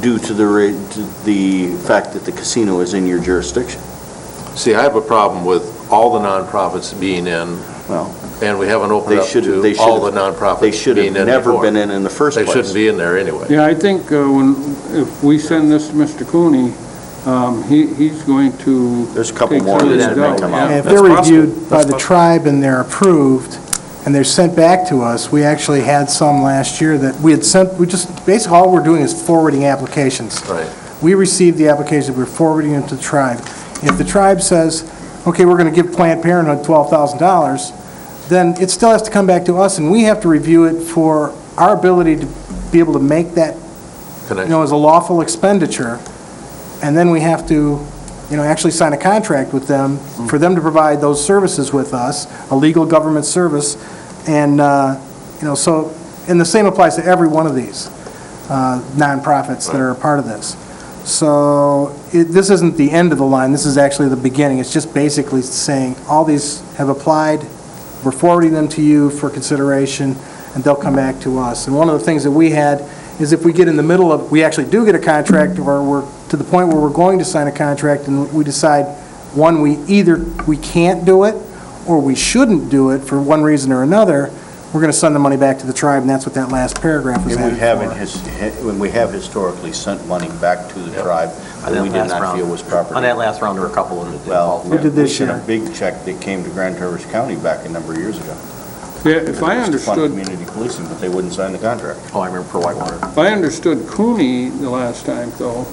due to the fact that the casino is in your jurisdiction. See, I have a problem with all the nonprofits being in, Well, And we haven't opened They up should, to they all the should, nonprofits they should being have in never before. been in the first They place. shouldn't be in there anyway. Yeah, I think if we send this to Mr. Cooney, he's going to... There's a couple take more some of that these may out, come out. yeah. If they're reviewed by the tribe and they're approved, and they're sent back to us, we actually had some last year that we had sent, basically all we're doing is forwarding applications. Right. We received the application, we're forwarding them to the tribe. If the tribe says, okay, we're going to give Planned Parenthood $12,000, then it still has to come back to us, and we have to review it for our ability to be able to make that, as a lawful expenditure, and then we have to, actually sign a contract with them for them to provide those services with us, a legal government service, and, so, and the same applies to every one of these nonprofits that are a part of this. So this isn't the end of the line, this is actually the beginning. It's just basically saying, all these have applied, we're forwarding them to you for consideration, and they'll come back to us. And one of the things that we had is if we get in the middle of, we actually do get a contract, or we're to the point where we're going to sign a contract, and we decide, one, we can't do it, or we shouldn't do it for one reason or another, we're going to send the money back to the tribe, and that's what that last paragraph was added for. When we have historically sent money back to the tribe, that we did not feel was proper. On that last round, there were a couple of... Well, We did this sent year. a big check that came to Grand Traverse County back a number of years ago. Yeah, if I It was to fund understood, community policing, but they wouldn't sign the contract. Oh, I remember for Whitewater. if I understood Cooney the last time, though,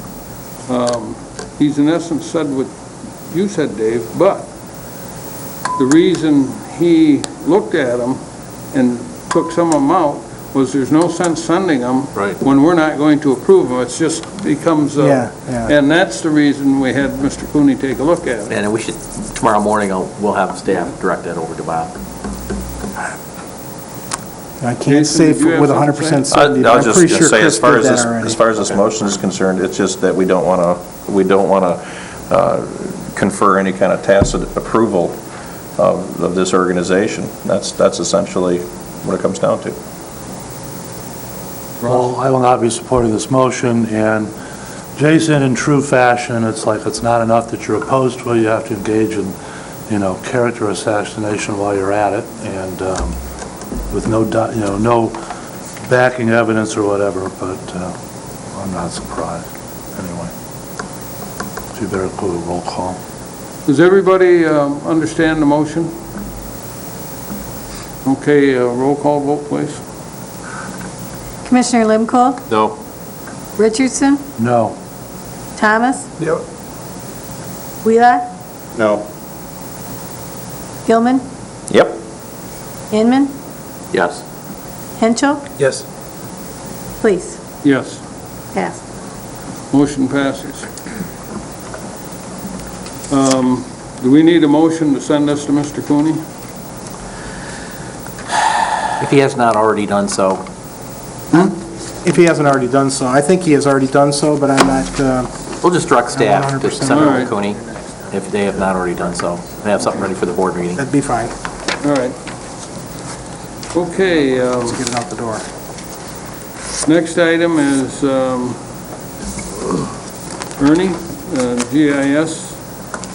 he's in essence said what you said, Dave, but the reason he looked at them and took some of them out was there's no sense sending them when we're not going to approve them. It just becomes, Yeah. and that's the reason we had Mr. Cooney take a look at it. And we should, tomorrow morning, we'll have staff direct that over to Bob. I can't say Jason, did you have with something 100% to say? certainty, I but was I'm just pretty going to sure say, Chris did that already. as far as this motion is concerned, it's just that we don't want to confer any kind of tacit approval of this organization. That's essentially what it comes down to. Well, I will not be supporting this motion, and Jason, in true fashion, it's like it's not enough that you're opposed to it, you have to engage in, character assassination while you're at it, and with no backing evidence or whatever, but I'm not surprised, anyway. So you better go to roll call. Does everybody understand the motion? Okay, roll call vote, please. Commissioner Limkol? No. Richardson? No. Thomas? Yep. Wheeler? No. Gilman? Yep. Inman? Yes. Henschel? Yes. Please, Yes, pass. motion passes. Do we need a motion to send this to Mr. Cooney? If he has not already done so. If he hasn't already done so. I think he has already done so, but I'm not, We'll just direct staff to 100%. send it All over right. to Cooney if they have not already done so. And have something ready for the board meeting. that'd be fine. All right. Okay, Let's get it out the door. next item is Ernie, GIS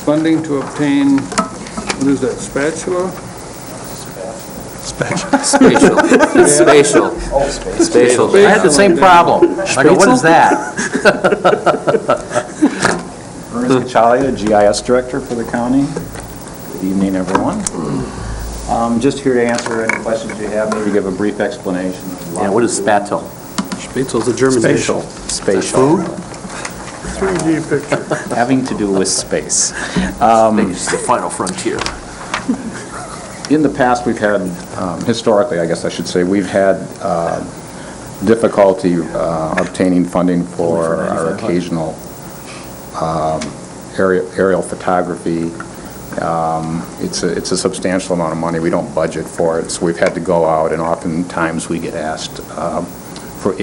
funding to obtain, what is that, spatula? Spatial. Spatial. I had the same problem. I go, what is that? Ernest Kachalia, GIS Director for the county. Good evening, everyone. Just here to answer any questions you have, maybe give a brief explanation. Yeah, what is spatel? Spatzel's a German dish. Spatial. 3D picture. Having to do with space. It's the final frontier. In the past, we've had, historically, I guess I should say, we've had difficulty obtaining funding for our occasional aerial photography. It's a substantial amount of money. We don't budget for it, so we've had to go out, and oftentimes we get asked for,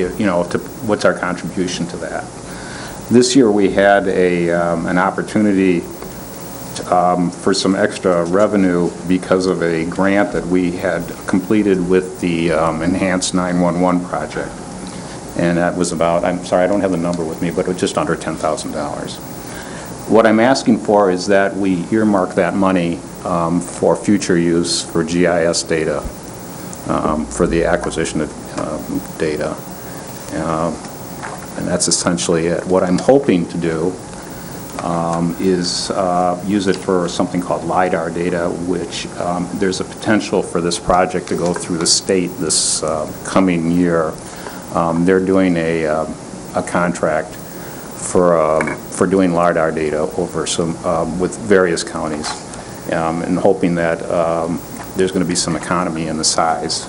what's our contribution to that. This year, we had an opportunity for some extra revenue because of a grant that we had completed with the Enhanced 911 project. And that was about, I'm sorry, I don't have the number with me, but it was just under $10,000. What I'm asking for is that we earmark that money for future use for GIS data, for the acquisition of data. And that's essentially it. What I'm hoping to do is use it for something called LiDAR data, which there's a potential for this project to go through the state this coming year. They're doing a contract for doing LiDAR data over some, with various counties, and hoping that there's going to be some economy in the size.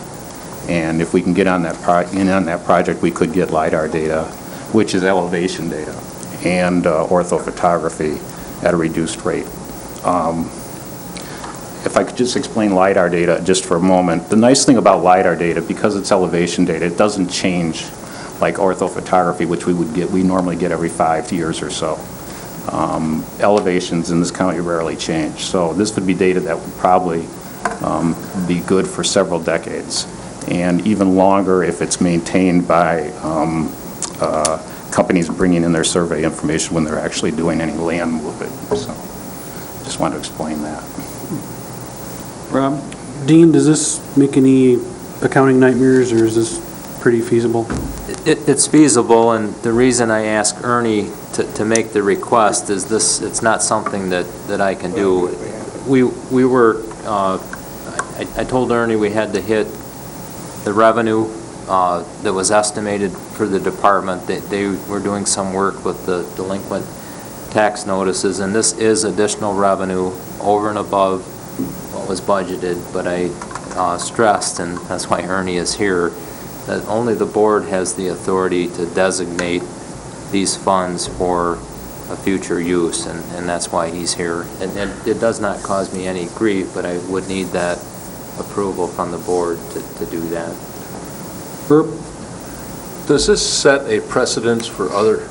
And if we can get on that project, we could get LiDAR data, which is elevation data, and orthophotography at a reduced rate. If I could just explain LiDAR data just for a moment. The nice thing about LiDAR data, because it's elevation data, it doesn't change like orthophotography, which we normally get every 5 years or so. Elevations in this county rarely change. So this would be data that would probably be good for several decades, and even longer if it's maintained by companies bringing in their survey information when they're actually doing any land moving. So just wanted to explain that. Rob? Dean, does this make any accounting nightmares, or is this pretty feasible? It's feasible, and the reason I asked Ernie to make the request is it's not something that I can do. We were, I told Ernie we had to hit the revenue that was estimated for the department. They were doing some work with the delinquent tax notices, and this is additional revenue over and above what was budgeted, but I stressed, and that's why Ernie is here, that only the board has the authority to designate these funds for a future use, and that's why he's here. And it does not cause me any grief, but I would need that approval from the board to do that. Herb? Does this set a precedence for other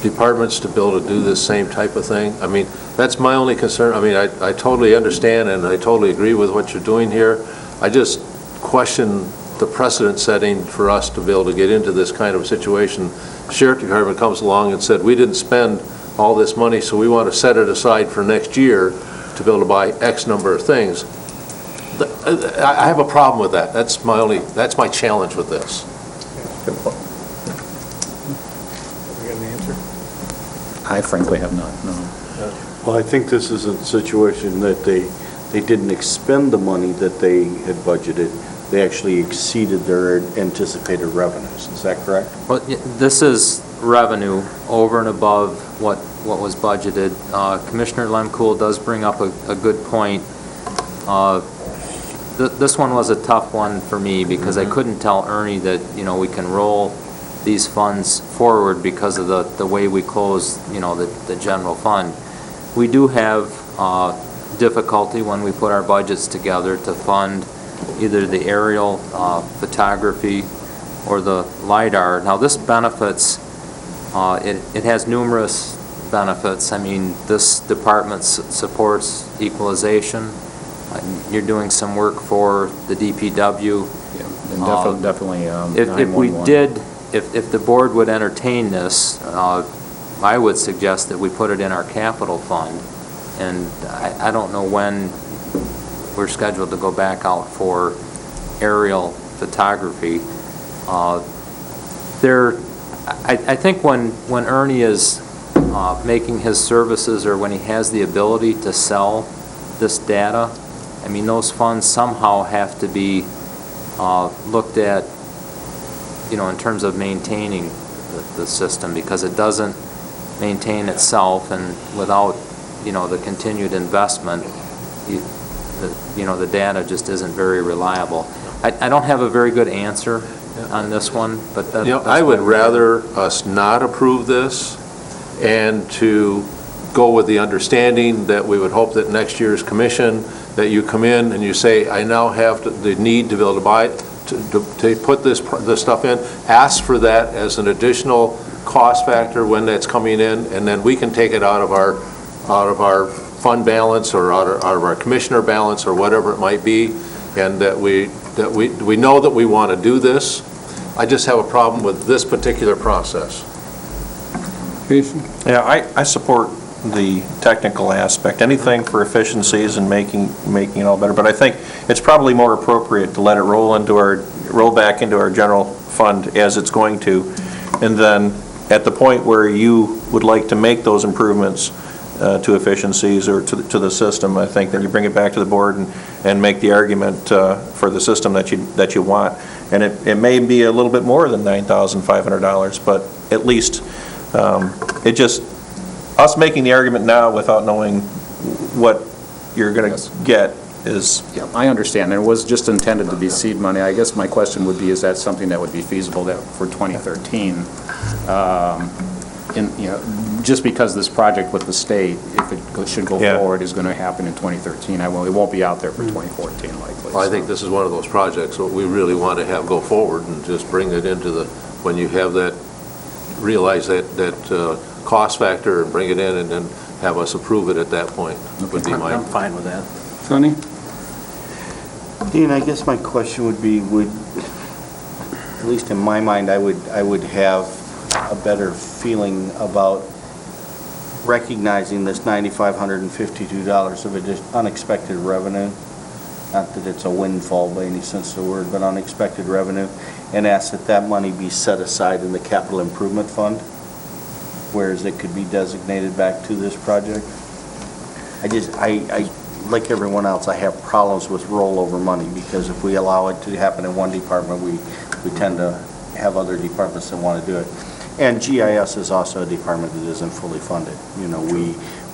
departments to be able to do this same type of thing? I mean, that's my only concern. I mean, I totally understand and I totally agree with what you're doing here. I just question the precedent setting for us to be able to get into this kind of situation. Sheriff Department comes along and said, we didn't spend all this money, so we want to set it aside for next year to be able to buy X number of things. I have a problem with that. That's my challenge with this. Good point. We got an answer? I frankly have not, no. Well, I think this is a situation that they didn't expend the money that they had budgeted. They actually exceeded their anticipated revenues. Is that correct? Well, this is revenue over and above what was budgeted. Commissioner Lemkool does bring up a good point. This one was a tough one for me because I couldn't tell Ernie that, we can roll these funds forward because of the way we close, the general fund. We do have difficulty when we put our budgets together to fund either the aerial photography or the LiDAR. Now, this benefits, it has numerous benefits. I mean, this department supports equalization. You're doing some work for the DPW. Yeah, and definitely If we 911. if the board would entertain this, I would suggest that we put it in our capital fund. And I don't know when we're scheduled to go back out for aerial photography. I think when Ernie is making his services, or when he has the ability to sell this data, I mean, those funds somehow have to be looked at, in terms of maintaining the system, because it doesn't maintain itself, and without, the continued investment, the data just isn't very reliable. I don't have a very good answer on this one, but that's I would rather us not approve this and to go with the understanding that we would hope that next year's commission, that you come in and you say, I now have the need to be able to buy it, to put this stuff in, ask for that as an additional cost factor when that's coming in, and then we can take it out of our fund balance, or out of our commissioner balance, or whatever it might be, and that we know that we want to do this. I just have a problem with this particular process. clarification? Yeah, I support the technical aspect, anything for efficiencies and making it all better, but I think it's probably more appropriate to let it roll back into our general fund as it's going to, and then at the point where you would like to make those improvements to efficiencies or to the system, I think then you bring it back to the board and make the argument for the system that you want. And it may be a little bit more than $9,500, but at least us making the argument now without knowing what you're going to get is... Yeah, I understand, and it was just intended to be seed money. I guess my question would be, is that something that would be feasible for 2013? Just because this project with the state, if it should go forward, is going to happen in 2013, it won't be out there for 2014 likely. Well, I think this is one of those projects that we really want to have go forward and just bring it into when you have that, realize that cost factor and bring it in and then have us approve it at that point would be my... I'm fine with that. Sonny? Dean, I guess my question would be, at least in my mind, I would have a better feeling about recognizing this $9,552 of unexpected revenue, not that it's a windfall by any sense of the word, but unexpected revenue, and ask that money be set aside in the capital improvement fund, whereas it could be designated back to this project. I like everyone else, I have problems with rollover money, because if we allow it to happen in one department, we tend to have other departments that want to do it. And GIS is also a department that isn't fully funded.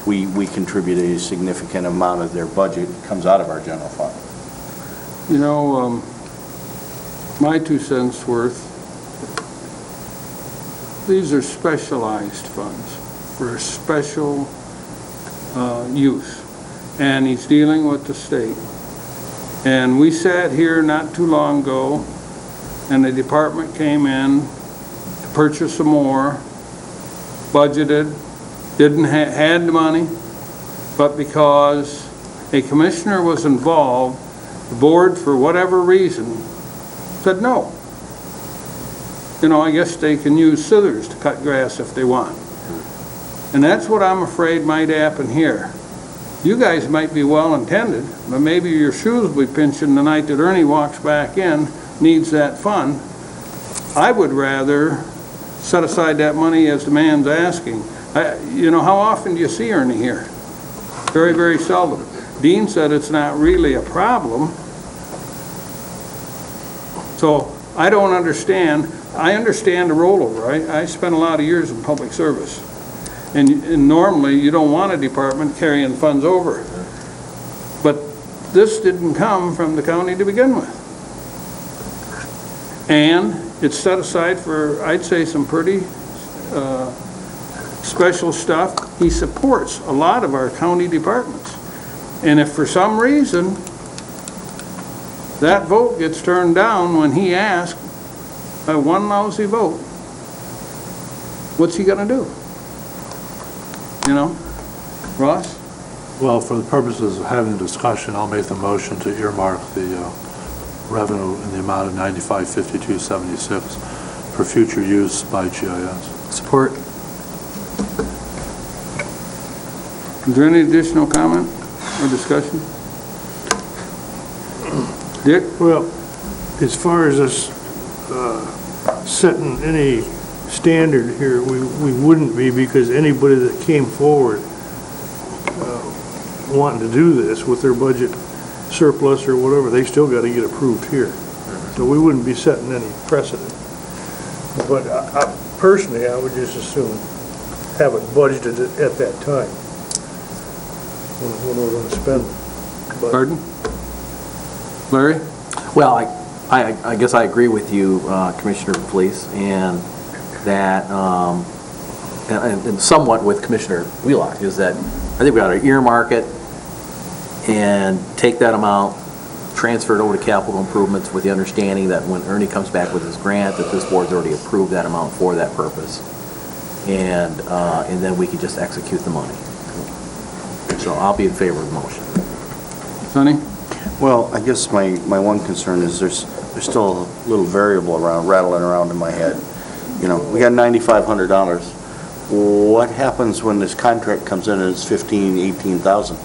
We contribute a significant amount of their budget, comes out of our general fund. My 2 cents worth, these are specialized funds for special use, and he's dealing with the state. And we sat here not too long ago, and the department came in to purchase some more, budgeted, had the money, but because a commissioner was involved, the board, for whatever reason, said no. I guess they can use scissors to cut grass if they want. And that's what I'm afraid might happen here. You guys might be well-intended, but maybe your shoes will be pinching the night that Ernie walks back in, needs that fund. I would rather set aside that money as the man's asking. How often do you see Ernie here? Very, very seldom. Dean said it's not really a problem. So I don't understand. I understand the rollover. I spent a lot of years in public service. And normally you don't want a department carrying funds over. But this didn't come from the county to begin with. And it's set aside for, I'd say, some pretty special stuff. He supports a lot of our county departments. And if for some reason that vote gets turned down when he asked by one lousy vote, what's he going to do? Ross? Well, for the purposes of having a discussion, I'll make the motion to earmark the revenue in the amount of $95,5276 for future use by GIS. Support. Is there any additional comment or discussion? Dick? Well, as far as us setting any standard here, we wouldn't be, because anybody that came forward wanting to do this with their budget surplus or whatever, they still got to get approved here. So we wouldn't be setting any precedent. But personally, I would just assume have it budgeted at that time when we're going to spend it. But Pardon? Larry? Well, I guess I agree with you, Commissioner Fleece, and that, and somewhat with Commissioner Wheelock, is that I think we ought to earmark it and take that amount, transfer it over to capital improvements with the understanding that when Ernie comes back with his grant, that this board's already approved that amount for that purpose. And then we can just execute the money. So I'll be in favor of the motion. Sonny? Well, I guess my one concern is there's still a little variable rattling around in my head. We got $9,500. What happens when this contract comes in and it's 18,000?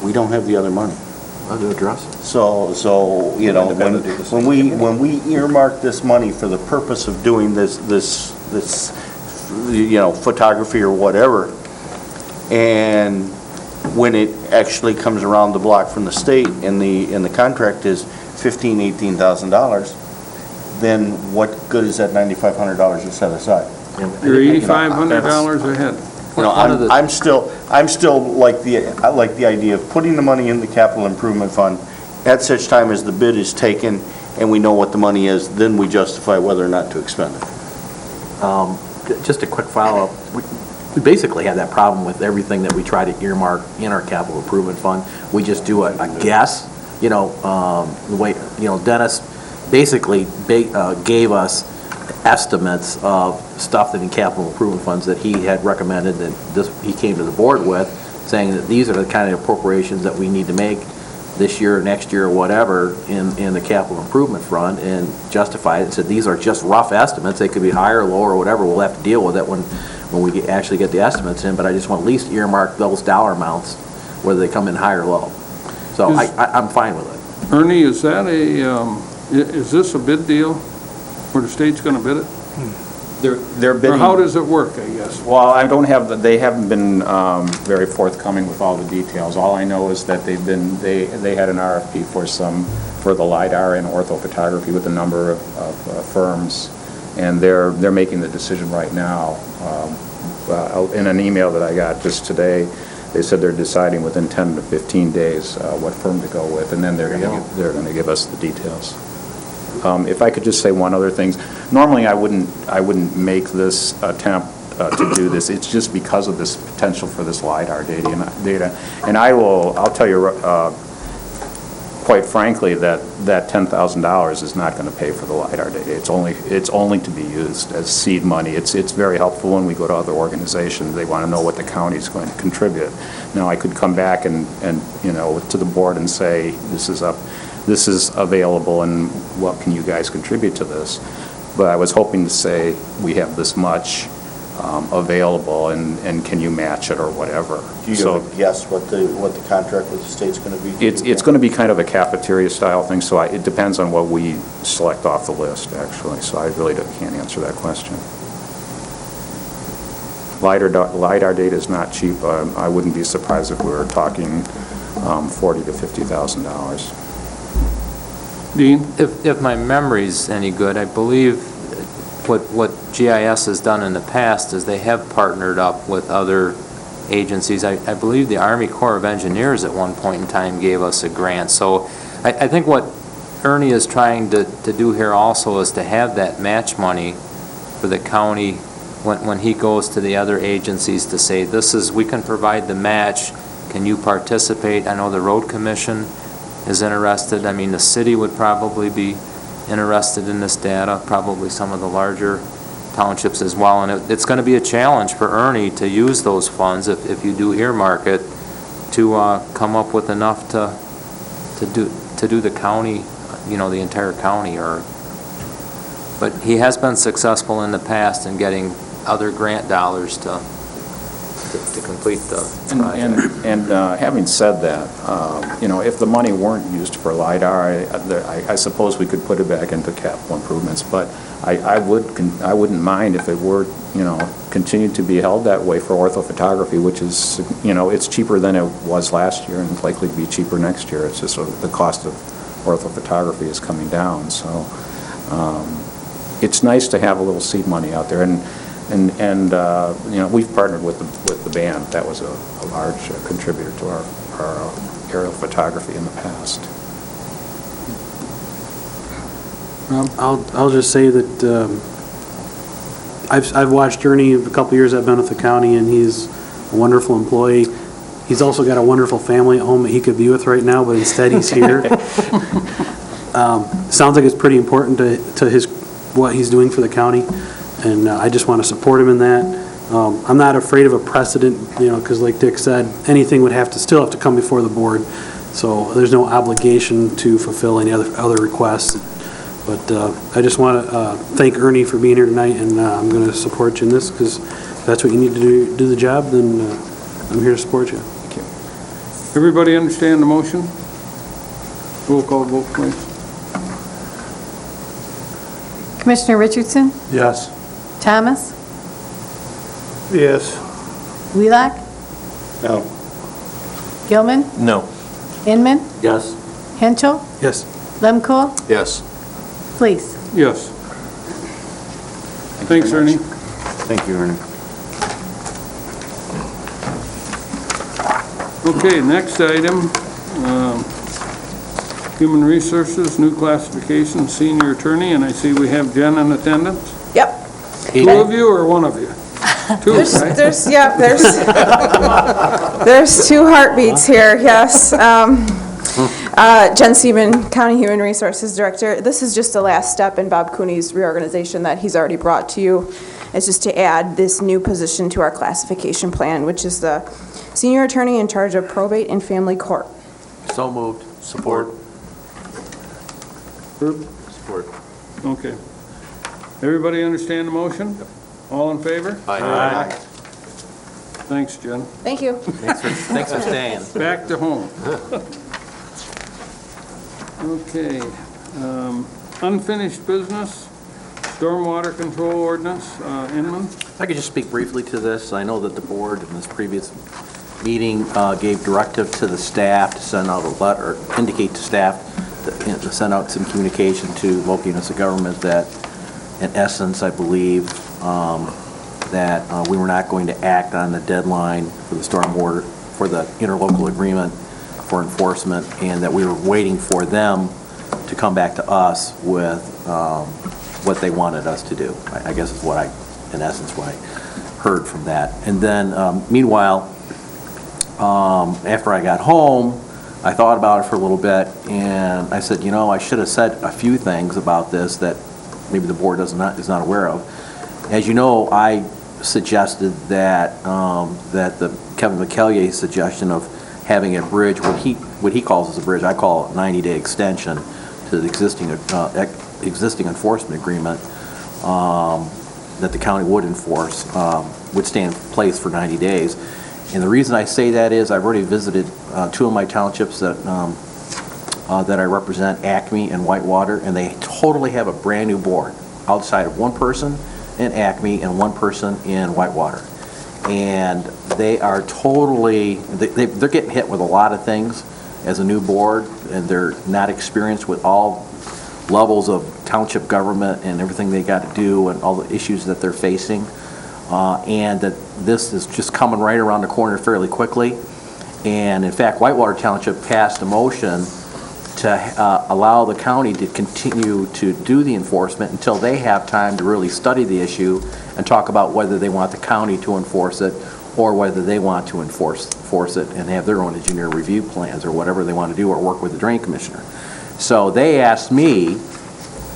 We don't have the other money. How to address it? So, when we earmark this money for the purpose of doing this, photography or whatever, and when it actually comes around the block from the state and the contract is $18,000, then what good is that $9,500 you set aside? You're $8,500 ahead. I'm still like I like the idea of putting the money in the capital improvement fund at such time as the bid is taken and we know what the money is, then we justify whether or not to expend it. Just a quick follow-up. We basically have that problem with everything that we try to earmark in our capital improvement fund. We just do a guess, the way, Dennis basically gave us estimates of stuff that in capital improvement funds that he had recommended that he came to the board with, saying that these are the kind of appropriations that we need to make this year, next year, or whatever, in the capital improvement fund, and justified it and said these are just rough estimates. They could be higher or lower or whatever. We'll have to deal with it when we actually get the estimates in, but I just want at least earmark those dollar amounts, whether they come in high or low. So I'm fine with it. Ernie, is that is this a bid deal where the state's going to bid it? They're bidding. Or how does it work, I guess? Well, I don't have, they haven't been very forthcoming with all the details. All I know is that they had an RFP for the LiDAR and orthophotography with a number of firms, and they're making the decision right now. In an email that I got just today, they said they're deciding within 10 to 15 days what firm to go with, and then they're going to give us the details. If I could just say one other thing. Normally, I wouldn't make this attempt to do this. It's just because of this potential for this LiDAR data. And I'll tell you, quite frankly, that $10,000 is not going to pay for the LiDAR data. It's only to be used as seed money. It's very helpful when we go to other organizations. They want to know what the county is going to contribute. Now, I could come back and to the board and say, this is available, and what can you guys contribute to this? But I was hoping to say, we have this much available, and can you match it or whatever? Do you have a guess what the contract with the state's going to be? It's going to be kind of a cafeteria style thing, so it depends on what we select off the list, actually. So I really can't answer that question. LiDAR data is not cheap. I wouldn't be surprised if we were talking $40,000 to $50,000. Dean? If my memory's any good, I believe what GIS has done in the past is they have partnered up with other agencies. I believe the Army Corps of Engineers at one point in time gave us a grant. So I think what Ernie is trying to do here also is to have that match money for the county when he goes to the other agencies to say, we can provide the match, can you participate? I know the Road Commission is interested. I mean, the city would probably be interested in this data, probably some of the larger townships as well. And it's going to be a challenge for Ernie to use those funds, if you do earmark it, to come up with enough to do the county, the entire county. But he has been successful in the past in getting other grant dollars to complete the project. And having said that, if the money weren't used for LiDAR, I suppose we could put it back into capital improvements, but I wouldn't mind if it were, continued to be held that way for orthophotography, which is, it's cheaper than it was last year and it's likely to be cheaper next year. It's just the cost of orthophotography is coming down, so it's nice to have a little seed money out there. And we've partnered with the band. That was a large contributor to our aerial photography in the past. I'll just say that I've watched Ernie a couple years I've been with the county, and he's a wonderful employee. He's also got a wonderful family at home that he could be with right now, but instead he's here. Sounds like it's pretty important to what he's doing for the county. And I just want to support him in that. I'm not afraid of a precedent, because like Dick said, anything would still have to come before the board. So there's no obligation to fulfill any other requests. But I just want to thank Ernie for being here tonight, and I'm going to support you in this, because if that's what you need to do the job, then I'm here to support you. Everybody understand the motion? Roll call vote, please. Commissioner Richardson? Yes. Thomas? Yes. Wheelock? No. Gilman? No. Inman? Yes. Henschel? Yes. Lemkool? Yes. Please. Yes. Thanks, Ernie. Thank you, Ernie. Okay, next item, Human Resources, new classification, senior attorney, and I see we have Jen in attendance. Yep. Two of you or one of you? Two, right? There's two heartbeats here, yes. Jen Seaman, County Human Resources Director. This is just the last step in Bob Cooney's reorganization that he's already brought to you. It's just to add this new position to our classification plan, which is the senior attorney in charge of probate and family court. So moved. Support. Support. Okay. Everybody understand the motion? All in favor? Aye. Thanks, Jen. Thank you. Thanks for staying. Back to home. Okay, unfinished business, stormwater control ordinance, Inman? If I could just speak briefly to this, I know that the board in this previous meeting gave directive to the staff to send out a letter, indicate to staff to send out some communication to local units of government that, in essence, I believe that we were not going to act on the deadline for the stormwater, for the interlocal agreement for enforcement, and that we were waiting for them to come back to us with what they wanted us to do. I guess is what I, in essence, what I heard from that. And then, meanwhile, after I got home, I thought about it for a little bit, and I said, you know, I should have said a few things about this that maybe the board is not aware of. As you know, I suggested that the Kevin McCallier suggestion of having a bridge, what he calls as a bridge, I call it a 90-day extension to the existing enforcement agreement that the county would enforce, would stay in place for 90 days. And the reason I say that is I've already visited two of my townships that I represent, Acme and Whitewater, and they totally have a brand new board outside of one person in Acme and one person in Whitewater. And they are totally, they're getting hit with a lot of things as a new board, and they're not experienced with all levels of township government and everything they got to do and all the issues that they're facing. And that this is just coming right around the corner fairly quickly. And in fact, Whitewater Township passed a motion to allow the county to continue to do the enforcement until they have time to really study the issue and talk about whether they want the county to enforce it or whether they want to enforce it and have their own engineer review plans or whatever they want to do, or work with the drain commissioner. So they asked me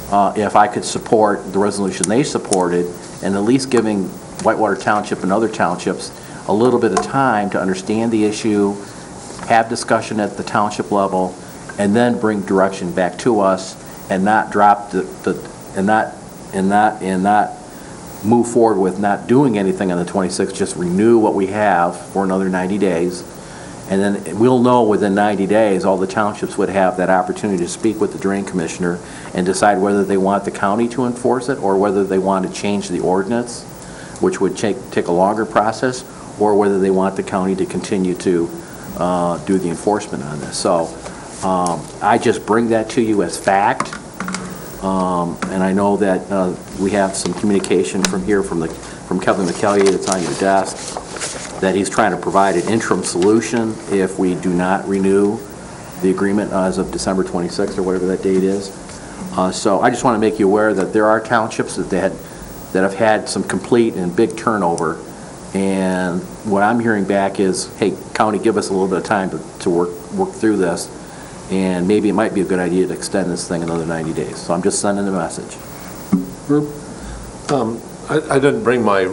if I could support the resolution they supported, and at least giving Whitewater Township and other townships a little bit of time to understand the issue, have discussion at the township level, and then bring direction back to us, and not drop and not move forward with not doing anything on the 26th, just renew what we have for another 90 days. And then we'll know within 90 days, all the townships would have that opportunity to speak with the drain commissioner and decide whether they want the county to enforce it or whether they want to change the ordinance, which would take a longer process, or whether they want the county to continue to do the enforcement on this. So I just bring that to you as fact. And I know that we have some communication from Kevin McCallier that's on your desk, that he's trying to provide an interim solution if we do not renew the agreement as of December 26th or whatever that date is. So I just want to make you aware that there are townships that have had some complete and big turnover, and what I'm hearing back is, hey, county, give us a little bit of time to work through this, and maybe it might be a good idea to extend this thing another 90 days. So I'm just sending a message. I didn't bring my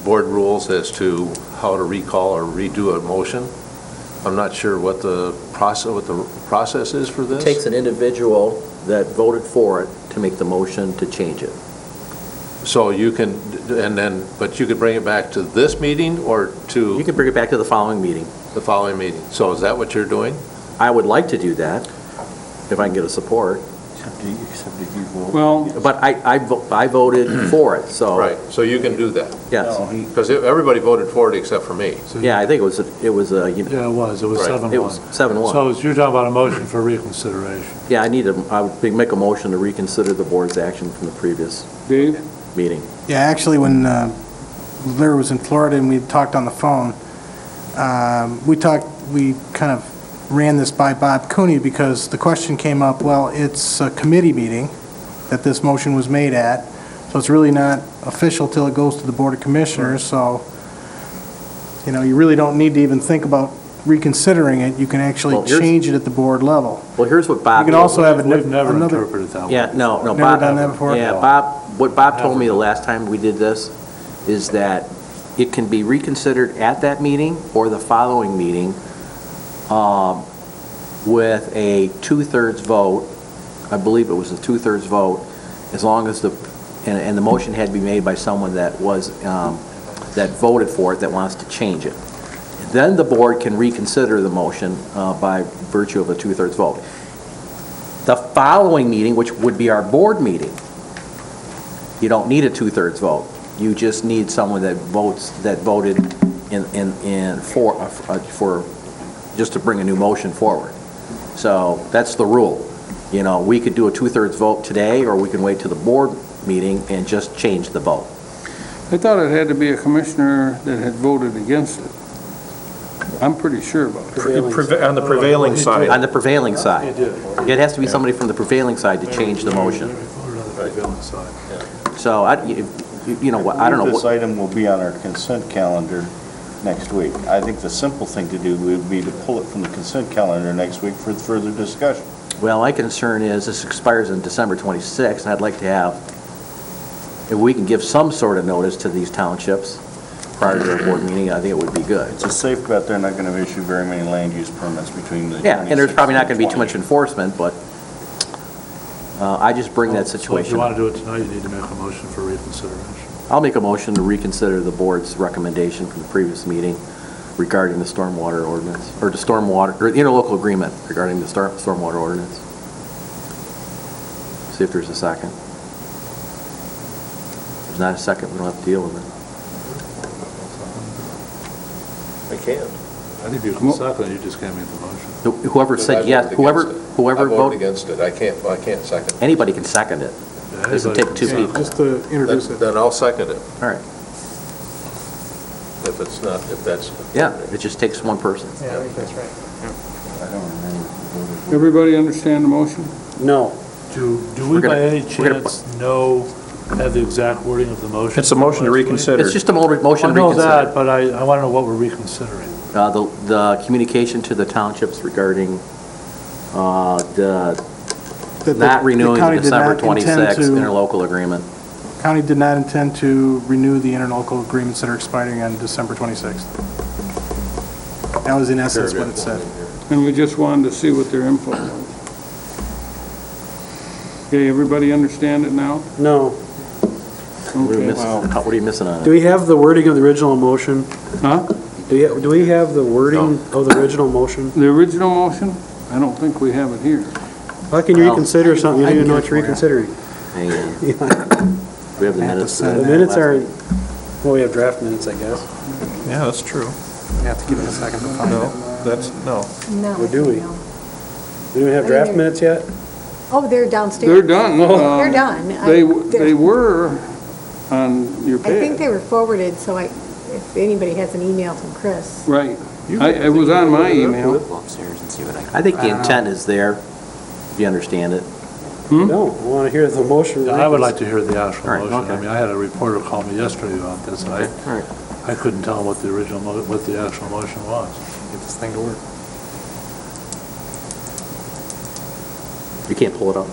board rules as to how to recall or redo a motion. I'm not sure what the process is for this. It takes an individual that voted for it to to make the motion to change it. So you can, but you could bring it back to this meeting or to You can bring it back to the following meeting. the following meeting? So is that what you're doing? I would like to do that, if I can get a support. Except if you vote. Well, But I voted for it, so. Right, so you can do that? Yes. Because everybody voted for it except for me. Yeah, I think it was Yeah, it was. It was Right. 7-1. it was 7-1. So you're talking about a motion for reconsideration. Yeah, I would make a motion to reconsider the board's action from the previous Dave? meeting. Yeah, actually, when Larry was in Florida and we talked on the phone, we kind of ran this by Bob Cooney because the question came up, well, it's a committee meeting that this motion was made at, so it's really not official till it goes to the Board of Commissioners, so, you really don't need to even think about reconsidering it. You can actually Well, here's- change it at the board level. Well, here's what Bob. You can also have We've never another. interpreted that one. Yeah, no, Never Bob. done that before? Yeah, what Bob told me the last time we did this is that it can be reconsidered at that meeting or the following meeting with a two-thirds vote. I believe it was a two-thirds vote, as long as and the motion had to be made by someone that that voted for it, that wants to change it. Then the board can reconsider the motion by virtue of a two-thirds vote. The following meeting, which would be our board meeting, you don't need a two-thirds vote. You just need someone that voted for just to bring a new motion forward. So that's the rule. We could do a two-thirds vote today, or we can wait till the board meeting and just change the vote. I thought it had to be a commissioner that had voted against it. I'm pretty sure about it. On the prevailing side. On the prevailing side. He did. It has to be somebody from the prevailing side to change the motion. Voted on the prevailing side. So, I don't know. This item will be on our consent calendar next week. I think the simple thing to do would be to pull it from the consent calendar next week for further discussion. Well, my concern is this expires on December 26th, and I'd like to have, if we can give some sort of notice to these townships prior to their board meeting, I think it would be good. It's a safe bet they're not going to issue very many land use permits between the 26th Yeah, and there's probably not going to be too and much enforcement, but I just bring that So if you situation want up. to do it tonight, you need to make a motion for reconsideration. I'll make a motion to reconsider the board's recommendation from the previous meeting regarding the stormwater ordinance, or the interlocal agreement regarding the stormwater ordinance. See if there's a second. If there's not a second, we don't have to deal with it. I can't. I think you can second, you just can't make the motion. Whoever said yes, whoever I voted voted, against it. I can't second it. anybody can second it. Doesn't take two people. Just to introduce it. Then I'll second it, All right. if that's. Yeah, it just takes one person. Yeah, I think that's right. I don't remember who voted. Everybody understand the motion? No. Do We're we gonna- by any we're gonna chance have the exact wording of the motion? It's a motion to last week? reconsider. It's just a motion I to know reconsider. that, but I want to know what we're reconsidering. The communication to the townships regarding the not renewing the December 26th interlocal agreement. County did not intend to renew the interlocal agreements that are expiring on December 26th. That was in essence what it said. And we just wanted to see what their input was. Okay, everybody understand it now? No. What are you Okay. missing- what are you missing on Do it? we have the wording of the original motion? Huh? Do we have the wording of the original motion? The original motion? I don't think we have it here. How can you Well, reconsider something you I don't even can know get what it you're for you. reconsidering? Hang on. We have the I have to minutes. send The that minutes last are, meeting. well, we have draft minutes, I guess. Yeah, that's true. You have to give it a second to find it. No. No. Or do we? no. Do we have draft minutes yet? Oh, they're downstairs. They're done. They're done. They were on your I think pad. they were forwarded, so if anybody has an email from Chris. Right. It was on my email. Upstairs and see what I I think the intent is there, if you understand it. No, I want to hear the motion. Yeah, I would like to hear the actual All right, motion. okay. I mean, I had a reporter call me yesterday about this, and All right. I couldn't tell him what the original, what the actual motion was. Get this thing to work. You can't pull it up.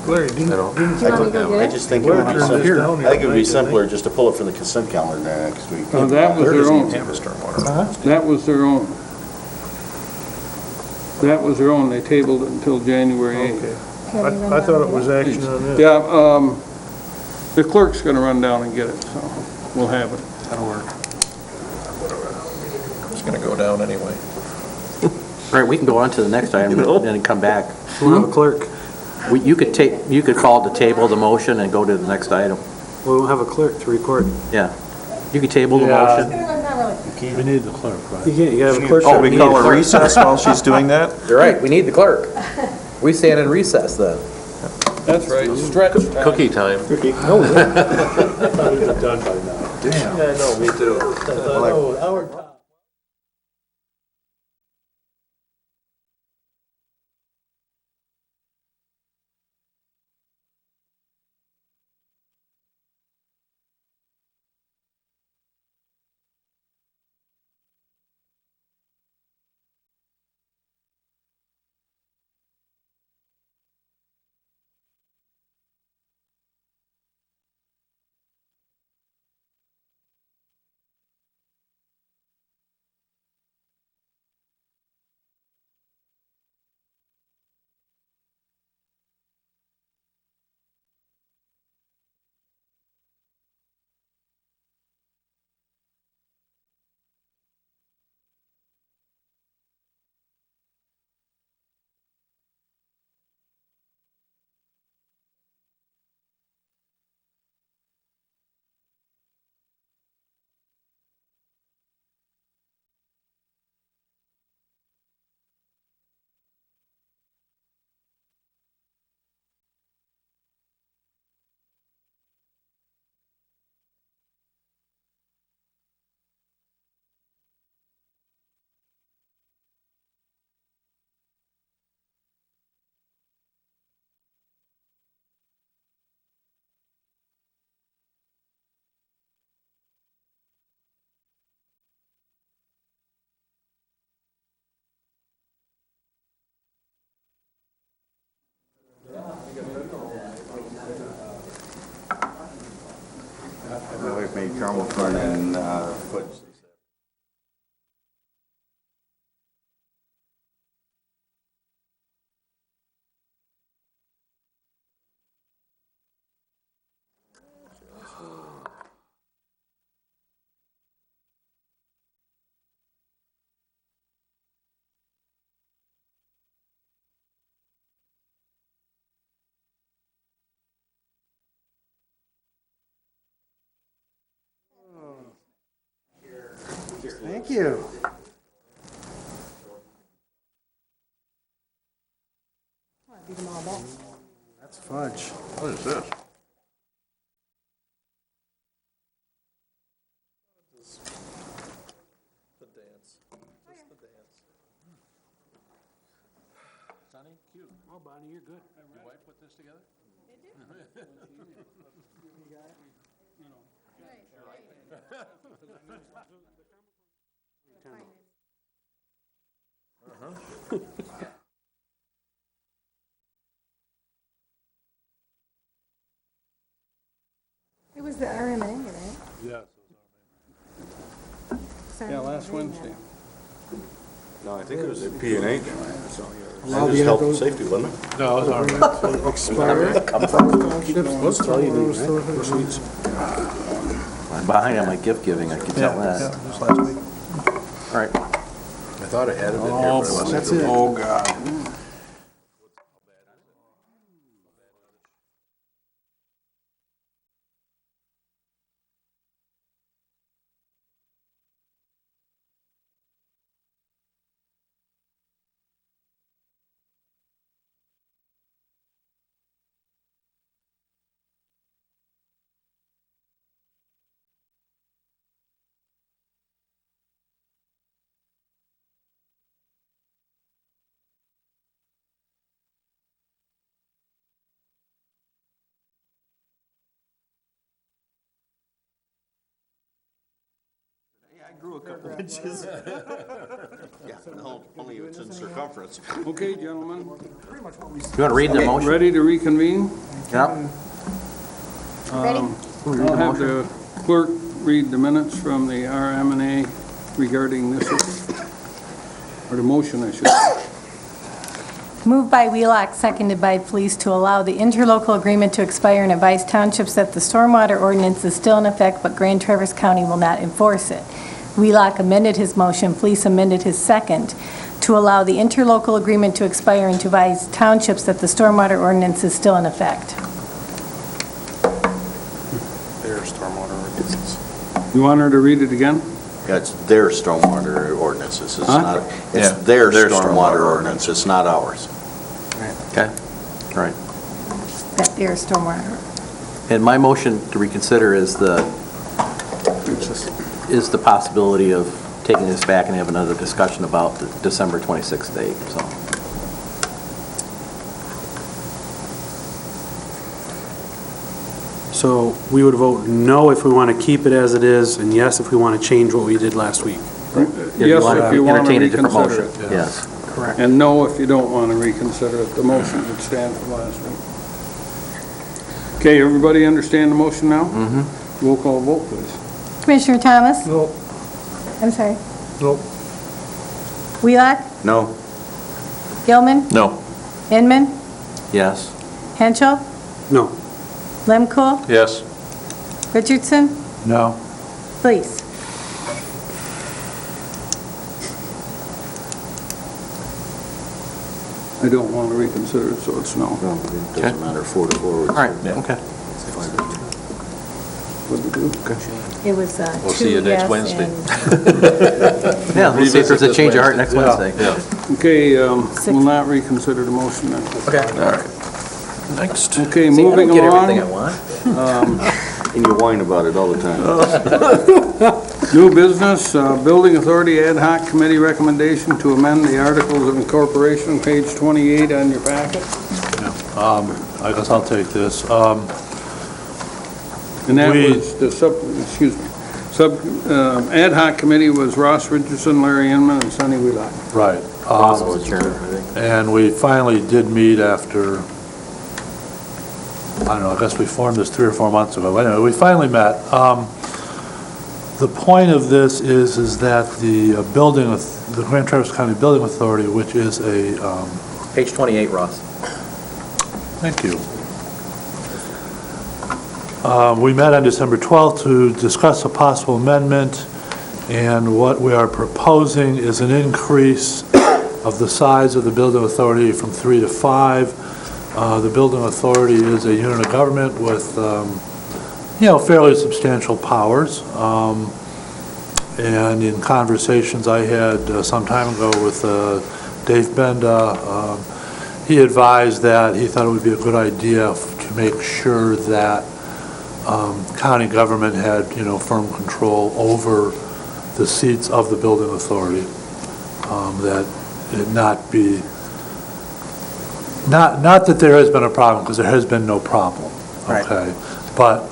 Larry, didn't Do you want me to go I get it? just think it would be Turn this simpler, down I here. think it would be simpler just to pull it from the consent calendar next week. That was their own. Have a stormwater. That was their own. That was their own. They tabled it until January 8th. I thought it was action on this. Yeah, the clerk's gonna run down and get it, so we'll have it. That'll work. It's going to go down anyway. All right, we can go on to the next item and then come back. We'll have a clerk. You could call to table the motion and go to the next item. We won't have a clerk to record. Yeah. You could table the motion. We need the clerk, right? You can't, you gotta have a clerk. Should we call a recess while she's doing that? You're right, we need the clerk. We stand in recess then. That's right, stretch time. Cookie time. Done by now. Yeah, I know, me too. We've made caramel corn and foot. Thank you. That's fudge. What is this? The dance. Just the dance. Sonny, cute. Oh, Bonnie, you're good. Your wife put this together? It was the RMA, right? Yes. Yeah, last Wednesday. No, I think it was a P&H. Allow the other goes Safety limit. No, it's all right. expire. What's all you need, I'm behind on my gift giving, I can tell that. Just last week. All right. I thought I had it in here, but I wasn't. That's it. Oh, God. I grew a couple inches. Yeah, no, only it's in circumference. Okay, gentlemen, You want to read the motion? ready to reconvene? Yep. I'll have the clerk read the minutes from the RMA regarding this, or the motion, I should say. Moved by Wheelock, seconded by Felice, to allow the interlocal agreement to expire and advise townships that the stormwater ordinance is still in effect, but Grand Traverse County will not enforce it. Wheelock amended his motion, Felice amended his second, to allow the interlocal agreement to expire and to advise townships that the stormwater ordinance is still in effect. Their stormwater ordinances. You want her to read it again? Yeah, it's their stormwater ordinances, it's Huh? not, Yeah, it's their their stormwater stormwater ordinance, it's not ours. Okay, right. That their stormwater. And my motion to reconsider is the possibility of taking this back and having another discussion about the December 26th date, so. So we would vote no if we want to keep it as it is, and yes if we want to change what we did last week. Yes, if you want to Entertain a different reconsider motion. it. Yes. Correct. And no if you don't want to reconsider it. The motion would stand for last week. Okay, everybody understand the motion now? Mm-hmm. Roll call vote, please. Commissioner Thomas? No. I'm sorry. Nope. Wheelock? No. Gilman? No. Inman? Yes. Henschel? No. Lemko? Yes. Richardson? No. Felice? I don't want to reconsider it, so it's no. It doesn't matter, 4-4. All right, okay. What do we do? It was We'll see you next Wednesday. Yeah, we'll see if there's a change of heart next Wednesday. Okay, we'll not reconsider the motion then. Okay. All right. Next. Okay, See, I moving don't get everything I along. want. And you whine about it all the time. New business, Building Authority Ad Hoc Committee recommendation to amend the Articles of Incorporation, page 28 on your packet. I guess I'll take this. And that We- was the ad hoc committee was Ross Richardson, Larry Inman, and Sonny Wheelock. Right. Also the chairman, I think. And we finally did meet after, I don't know, I guess we formed this 3 or 4 months ago. Anyway, we finally met. The point of this is that the the Grand Traverse County Building Authority, which is a, Page 28, Ross. thank you. We met on December 12th to discuss a possible amendment, and what we are proposing is an increase of the size of the building authority from 3 to 5. The building authority is a unit of government with, fairly substantial powers. And in conversations I had some time ago with Dave Benda, he advised that he thought it would be a good idea to make sure that county government had, firm control over the seats of the building authority, that it not be, not that there has been a problem, because there has been no problem, Right. okay? But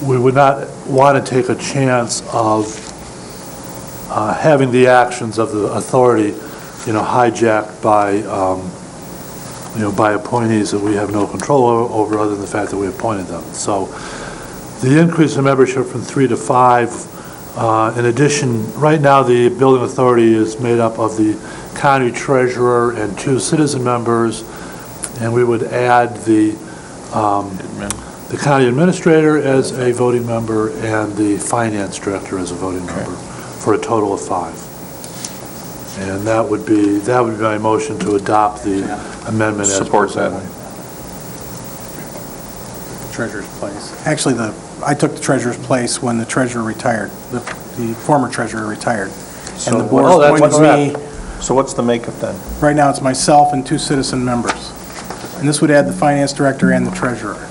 we would not want to take a chance of having the actions of the authority, hijacked by, by appointees that we have no control over other than the fact that we appointed them. So the increase in membership from 3 to 5, in addition, right now the building authority is made up of the county treasurer and 2 citizen members, and we would add the county administrator as a voting member and the finance director as a voting member, for a total of 5. And that would be my motion to adopt the amendment as Support that. presented. Treasurer's place. Actually, I took the treasurer's place when the treasurer retired, the former treasurer retired. And the board appointed me. So what's the makeup then? Right now, it's myself and 2 citizen members. And this would add the finance director and the treasurer.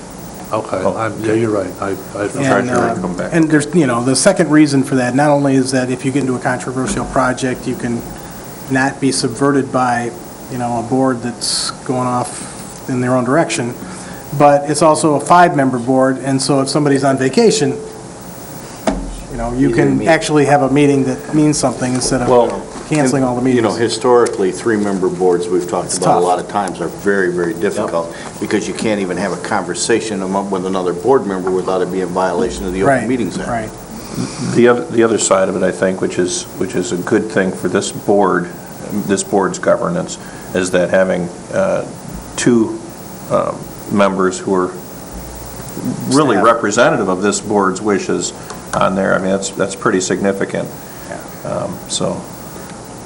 Okay, yeah, you're right. And there's, the second reason for that, not only is that if you get into a controversial project, you can not be subverted by, a board that's going off in their own direction, but it's also a 5-member board, and so if somebody's on vacation, you can actually have a meeting that means something instead of canceling all the meetings. Historically, 3-member boards, we've talked It's about tough. a lot of times, are very, very difficult, because you can't even have a conversation with another board member without it being a violation of the Open Meetings Act. Right. The other side of it, I think, which is a good thing for this board, this board's governance, is that having two members who are really representative of this board's wishes on there, I mean, that's pretty significant. So.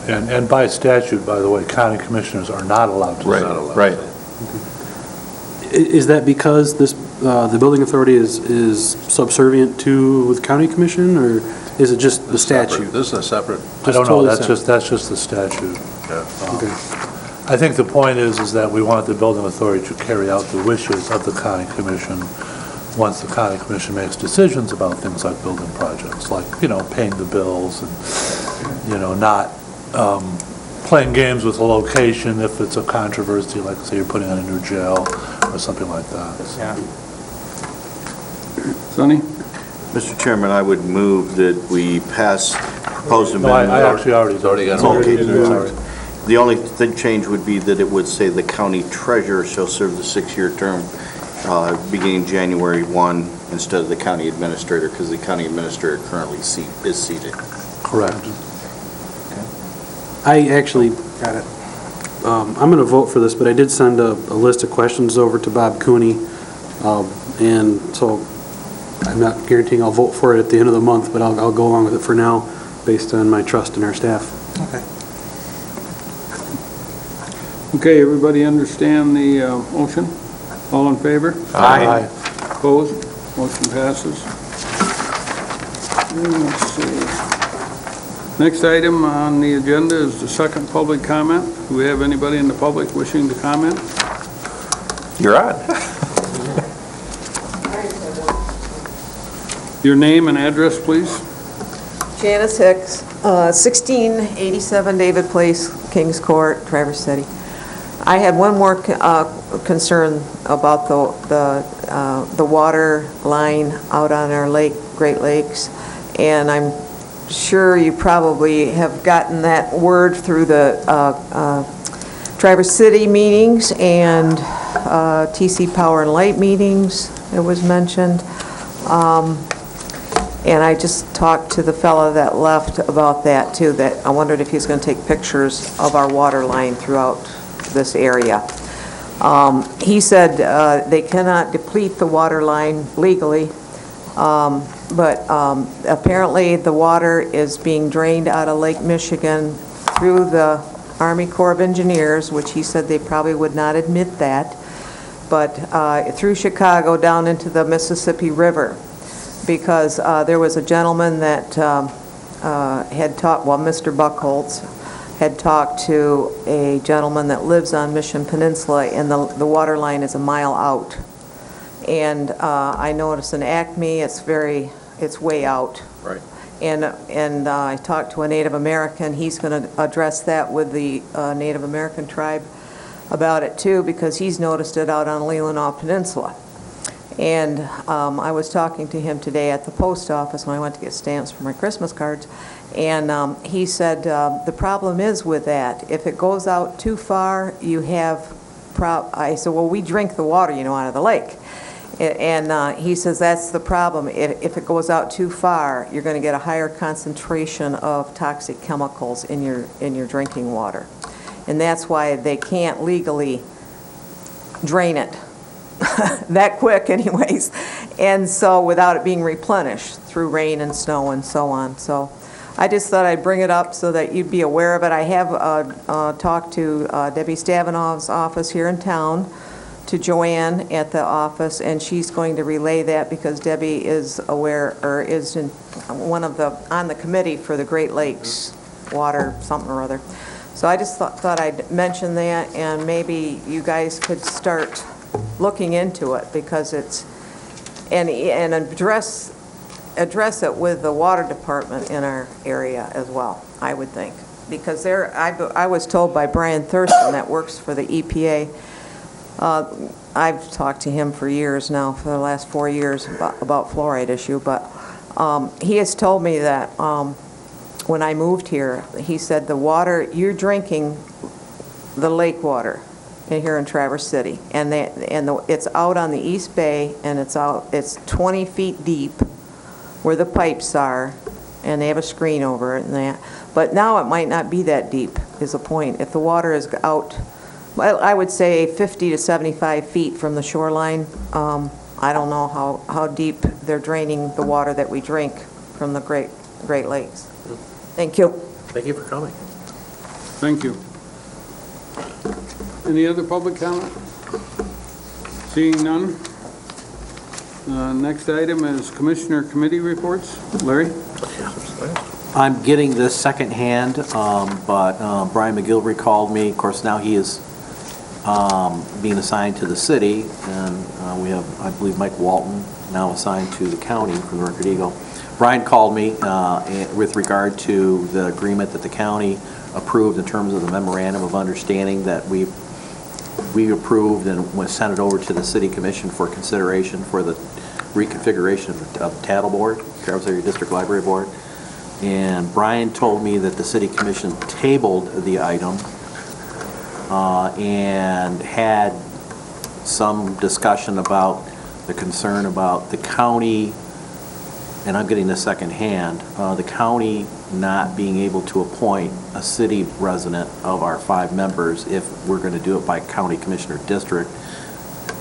And by statute, by the way, county commissioners are not allowed to settle. Right. Is that because this, the building authority is subservient to the county commission, or is it just the statute? This is a separate. I don't know, totally that's separate. just the statute. Okay. I think the point is that we want the building authority to carry out the wishes of the county commission once the county commission makes decisions about things like building projects, like, paying the bills and, not playing games with a location if it's a controversy, like say you're putting in a new jail or something like that. Yeah. Sonny? Mr. Chairman, I would move that we pass proposed No, amendment. I actually already got it. Okay. Sorry. The only change would be that it would say the county treasurer shall serve the 6-year term beginning January 1 instead of the county administrator, because the county administrator currently is seated. Correct. I actually, I'm going to vote for this, but I did send a list of questions over to Bob Cooney, and so I'm not guaranteeing I'll vote for it at the end of the month, but I'll go along with it for now, based on my trust in our staff. Okay. Okay, everybody understand the motion? All in favor? Aye. Opposed? Motion passes. Let's see. Next item on the agenda is the second public comment. Do we have anybody in the public wishing to comment? You're on. Your name and address, please. Janice Hicks, 1687 David Place, Kings Court, Traverse City. I had one more concern about the water line out on our lake, Great Lakes, and I'm sure you probably have gotten that word through the Traverse City meetings and TC Power and Light meetings, it was mentioned. And I just talked to the fellow that left about that too, that I wondered if he's going to take pictures of our water line throughout this area. He said they cannot deplete the water line legally, but apparently the water is being drained out of Lake Michigan through the Army Corps of Engineers, which he said they probably would not admit that, but through Chicago down into the Mississippi River, because there was a gentleman that had talked, well, Mr. Buckholz had talked to a gentleman that lives on Mission Peninsula, and the water line is a mile out. And I noticed in Acme, it's way out. Right. And I talked to a Native American. He's going to address that with the Native American tribe about it too, because he's noticed it out on Leelanau Peninsula. And I was talking to him today at the post office when I went to get stamps for my Christmas cards, and he said the problem is with that, if it goes out too far, you have I said, well, we drink the water, out of the lake. And he says that's the problem. If it goes out too far, you're going to get a higher concentration of toxic chemicals in your drinking water. And that's why they can't legally drain it that quick anyways. And so without it being replenished through rain and snow and so on. So I just thought I'd bring it up so that you'd be aware of it. I have talked to Debbie Stavenov's office here in town, to Joanne at the office, and she's going to relay that because Debbie is aware, or is on the committee for the Great Lakes water something or other. So I just thought I'd mention that, and maybe you guys could start looking into it, because it's, and address it with the water department in our area as well, I would think. Because I was told by Brian Thurston that works for the EPA, I've talked to him for years now, for the last 4 years, about fluoride issue, but he has told me that when I moved here, he said the water, you're drinking the lake water here in Traverse City, and it's out on the East Bay, and it's 20 feet deep where the pipes are, and they have a screen over it and that. But now it might not be that deep, is the point. If the water is out, well, I would say 50 to 75 feet from the shoreline, I don't know how deep they're draining the water that we drink from the Great Lakes. Thank you. Thank you for coming. Thank you. Any other public comment? Seeing none. Next item is Commissioner Committee reports. Larry? I'm getting this secondhand, but Brian McGilvery called me. Of course, now he is being assigned to the city, and we have, I believe, Mike Walton now assigned to the county from the Record Eagle. Brian called me with regard to the agreement that the county approved in terms of the memorandum of understanding that we approved and was sent it over to the city commission for consideration for the reconfiguration of Tattle Board, Carroll's Area District Library Board. And Brian told me that the city commission tabled the item and had some discussion about the concern about the county, and I'm getting this secondhand, the county not being able to appoint a city resident of our 5 members if we're going to do it by county commissioner district.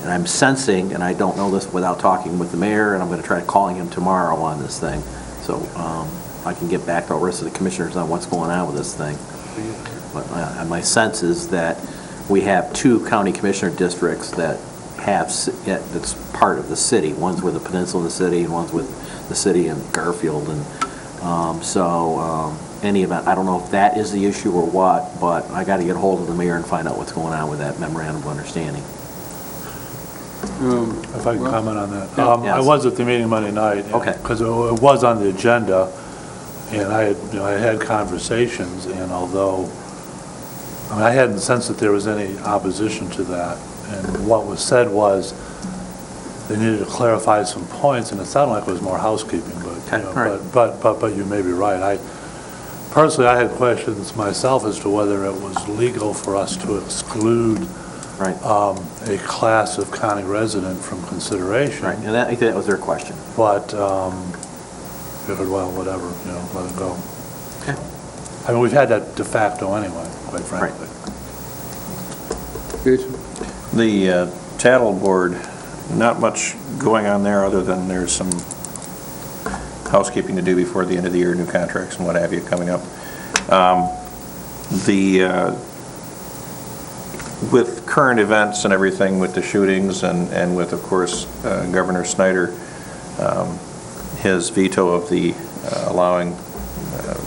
And I'm sensing, and I don't know this without talking with the mayor, and I'm going to try calling him tomorrow on this thing. So I can get back to the rest of the commissioners on what's going on with this thing. But my sense is that we have 2 county commissioner districts that have, that's part of the city. One's with the peninsula of the city, and one's with the city in Garfield. And any event, I don't know if that is the issue or what, but I got to get a hold of the mayor and find out what's going on with that memorandum of understanding. If I can comment on that. Yes. I was at the meeting Monday night. Okay. Because it was on the agenda, and I had conversations, and although, I hadn't sensed that there was any opposition to that, and what was said was they needed to clarify some points, and it sounded like it was more housekeeping, but you may be right. Personally, I had questions myself as to whether it was legal for us to exclude a class of county resident from consideration. Right, and I think that was their question. But, figured, well, whatever, let it go. Okay. I mean, we've had that de facto anyway, quite frankly. The Tattle Board, not much going on there other than there's some housekeeping to do before the end of the year, new contracts and what have you coming up. With current events and everything, with the shootings and with, of course, Governor Snyder, his veto of the allowing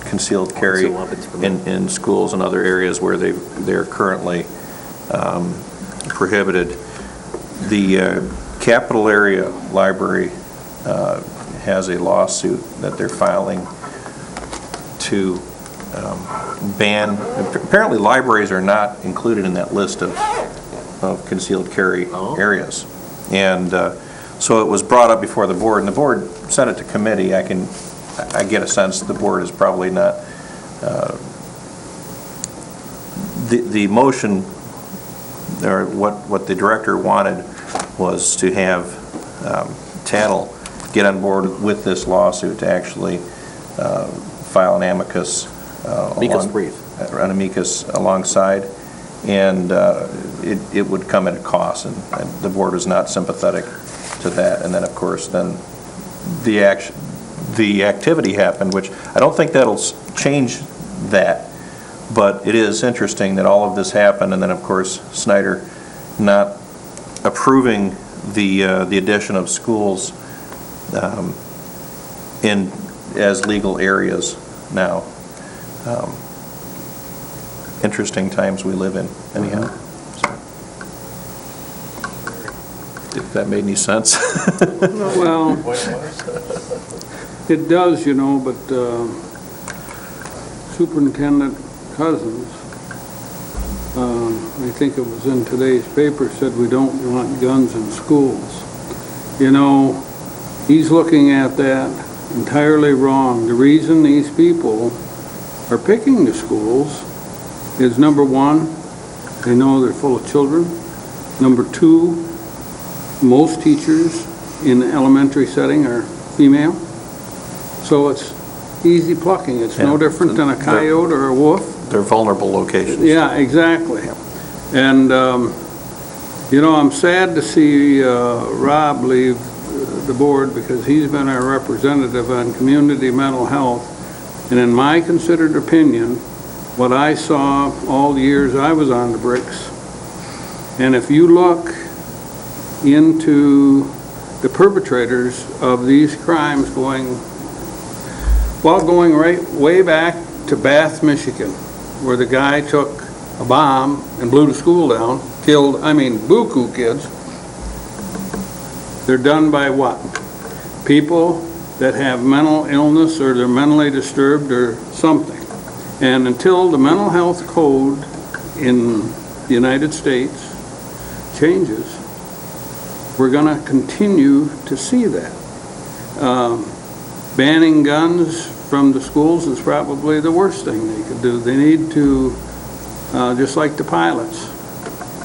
concealed carry in schools and other areas where they're currently prohibited. The Capital Area Library has a lawsuit that they're filing to ban, apparently libraries are not included in that list of concealed carry areas. And so it was brought up before the board, and the board sent it to committee. I get a sense the board is probably not, the motion, or what the director wanted was to have Tattle get on board with this lawsuit to actually file an amicus an amicus alongside, and it would come at a cost, and the board was not sympathetic to that. And then, of course, then the activity happened, which I don't think that'll change that, but it is interesting that all of this happened, and then, of course, Snyder not approving the addition of schools as legal areas now. Interesting times we live in, anyhow. So, if that made any sense. Well, it does, but Superintendent Cousins, I think it was in today's paper, said we don't want guns in schools. He's looking at that entirely wrong. The reason these people are picking the schools is, number one, they know they're full of children. Number two, most teachers in the elementary setting are female. So it's easy plucking. It's no different than a coyote or a wolf. They're vulnerable locations. Yeah, exactly. And, you know, I'm sad to see Rob leave the board because he's been our representative on community mental health. And in my considered opinion, what I saw all the years I was on the bricks, and if you look into the perpetrators of these crimes going right way back to Bath, Michigan, where the guy took a bomb and blew the school down, killed, buku kids. They're done by what? People that have mental illness or they're mentally disturbed or something. And until the mental health code in the United States changes, we're going to continue to see that. Banning guns from the schools is probably the worst thing they could do. They need to, just like the pilots,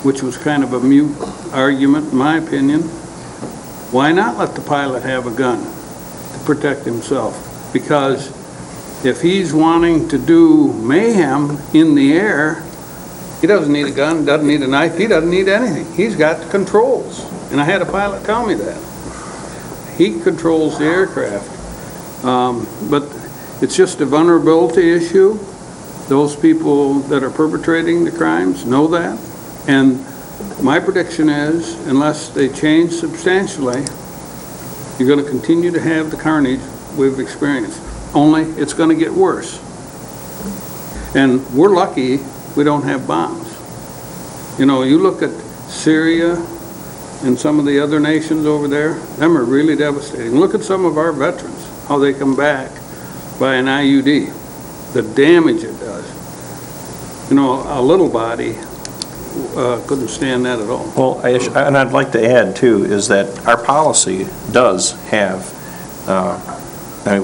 which was kind of a mute argument in my opinion, why not let the pilot have a gun to protect himself? Because if he's wanting to do mayhem in the air, he doesn't need a gun, doesn't need a knife, he doesn't need anything. He's got the controls. And I had a pilot tell me that. He controls the aircraft. But it's just a vulnerability issue. Those people that are perpetrating the crimes know that. And my prediction is, unless they change substantially, you're going to continue to have the carnage we've experienced. Only it's going to get worse. And we're lucky we don't have bombs. You know, you look at Syria and some of the other nations over there, them are really devastating. Look at some of our veterans, how they come back by an IUD, the damage it does. You know, a little body couldn't stand that at all. Well, and I'd like to add, too, is that our policy does have,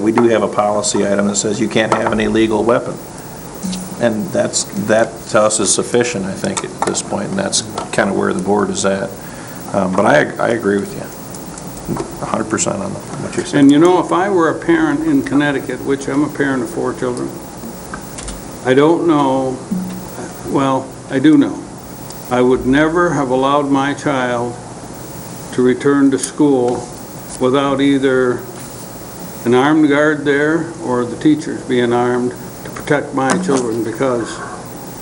we do have a policy item that says you can't have an illegal weapon. And that to us is sufficient, I think, at this point, and that's kind of where the board is at. But I agree with you 100% on what you're saying. And you know, if I were a parent in Connecticut, which I'm a parent of 4 children, I don't know, well, I do know. I would never have allowed my child to return to school without either an armed guard there or the teachers being armed to protect my children, because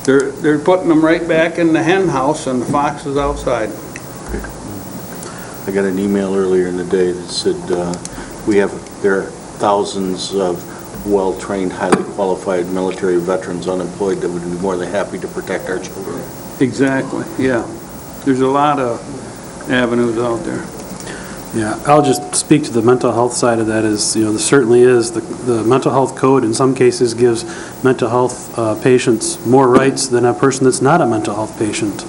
they're putting them right back in the hen house and the fox is outside. I got an email earlier in the day that said there are thousands of well-trained, highly qualified military veterans unemployed that would be more than happy to protect our children. Exactly, yeah. There's a lot of avenues out there. Yeah, I'll just speak to the mental health side of that. Is, you know, there certainly is. The mental health code in some cases gives mental health patients more rights than a person that's not a mental health patient.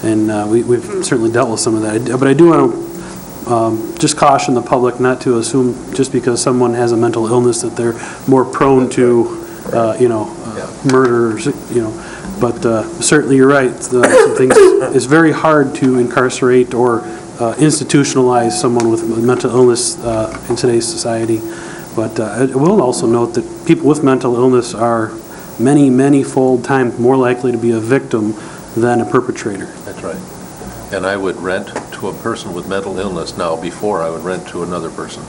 And we've certainly dealt with some of that. But I do want to just caution the public not to assume just because someone has a mental illness that they're more prone to, murder, But certainly you're right. Some things, it's very hard to incarcerate or institutionalize someone with mental illness in today's society. But I will also note that people with mental illness are many, many-fold times more likely to be a victim than a perpetrator. That's right. And I would rent to a person with mental illness now before I would rent to another person.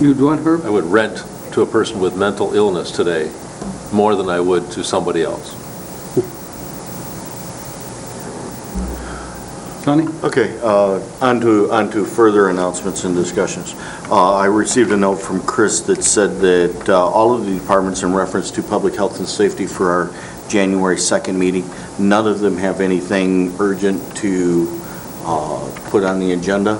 You'd what, Herb? I would rent to a person with mental illness today more than I would to somebody else. Sonny? Okay, on to further announcements and discussions. I received a note from Chris that said that all of the departments in reference to public health and safety for our January 2nd meeting, none of them have anything urgent to put on the agenda.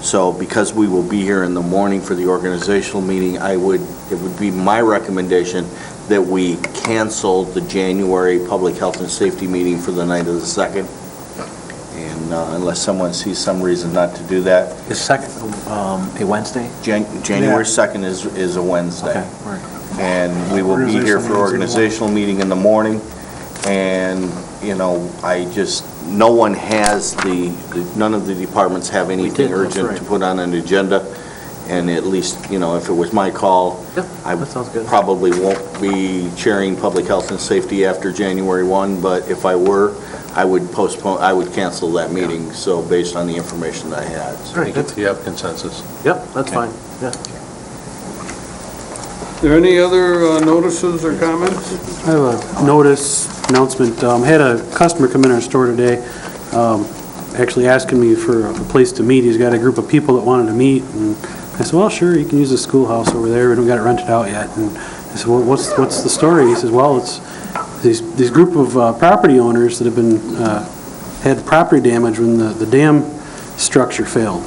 So because we will be here in the morning for the organizational meeting, it would be my recommendation that we cancel the January Public Health and Safety meeting for the night of the 2nd. And unless someone sees some reason not to do that. Is 2nd a Wednesday? January 2nd is a Wednesday. Okay, all right. And we will be here for organizational meeting in the morning. And, no one has none of the departments have anything urgent to put on an agenda. And at least, you know, if it was my call, I that sounds good. probably won't be chairing public health and safety after January 1, but if I were, I would postpone, I would cancel that meeting, so based on the information that I had. So- You have consensus? Yep, that's fine, yeah. Are there any other notices or comments? I have a notice announcement. Had a customer come in our store today, actually asking me for a place to meet. He's got a group of people that wanted to meet, and I said, well, sure, you can use the schoolhouse over there. We don't got it rented out yet. And I said, well, what's the story? He says, well, it's these group of property owners that have been had property damage when the dam structure failed.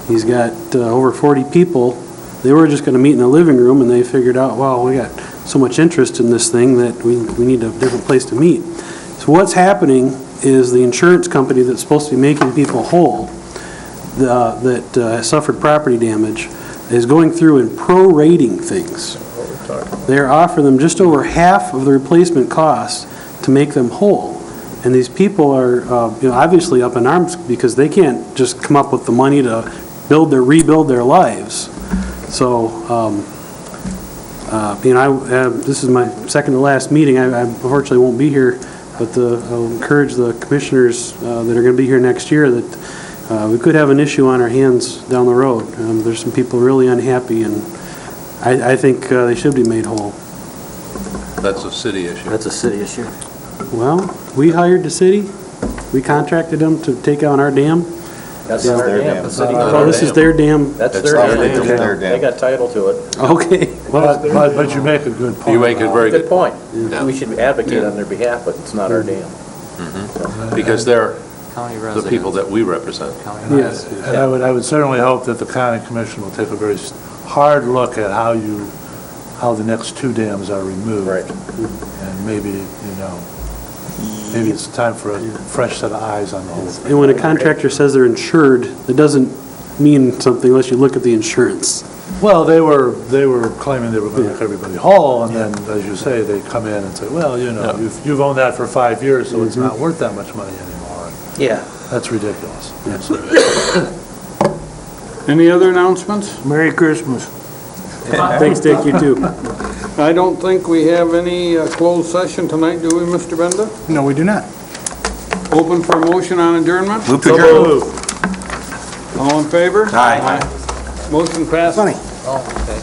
He's got over 40 people. They were just going to meet in the living room, and they figured out, well, we got so much interest in this thing that we need a different place to meet. So what's happening is the insurance company that's supposed to be making people whole, that suffered property damage, is going through and prorating things. They're offering them just over half of the replacement cost to make them whole. And these people are, obviously up in arms because they can't just come up with the money to rebuild their lives. So, this is my second to last meeting. I unfortunately won't be here, but I'll encourage the commissioners that are going to be here next year that we could have an issue on our hands down the road. There's some people really unhappy, and I think they should be made whole. That's a city issue. That's a city issue. Well, we hired the city. We contracted them to take on our dam. That's Yeah. their Their dam. The dam. city- Oh, this is their dam. That's That's their their dam. dam. Their dam. They got title to it. Okay. But you make a good point. You make it very Good good, point. Yeah. We should advocate on their behalf, but it's not our dam. because they're County the residents. people that we represent. Yes. And I would certainly hope that the county commission will take a very hard look at how the next two dams are removed. Right. And maybe it's time for a fresh set of eyes on the whole thing. And when a contractor says they're insured, it doesn't mean something unless you look at the insurance. Well, they were claiming they were going to make everybody whole, and then, as you say, they come in and say, well, you've owned that for 5 years, so it's not worth that much money anymore. Yeah. That's ridiculous. Any other announcements? Merry Christmas. Thanks, Dick, you too. I don't think we have any closed session tonight, do we, Mr. Benda? No, we do not. Open for motion on adjournment? Move to adjourn. All in favor? Aye. Motion passes. Funny. Oh, okay.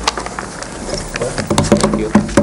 Thank you.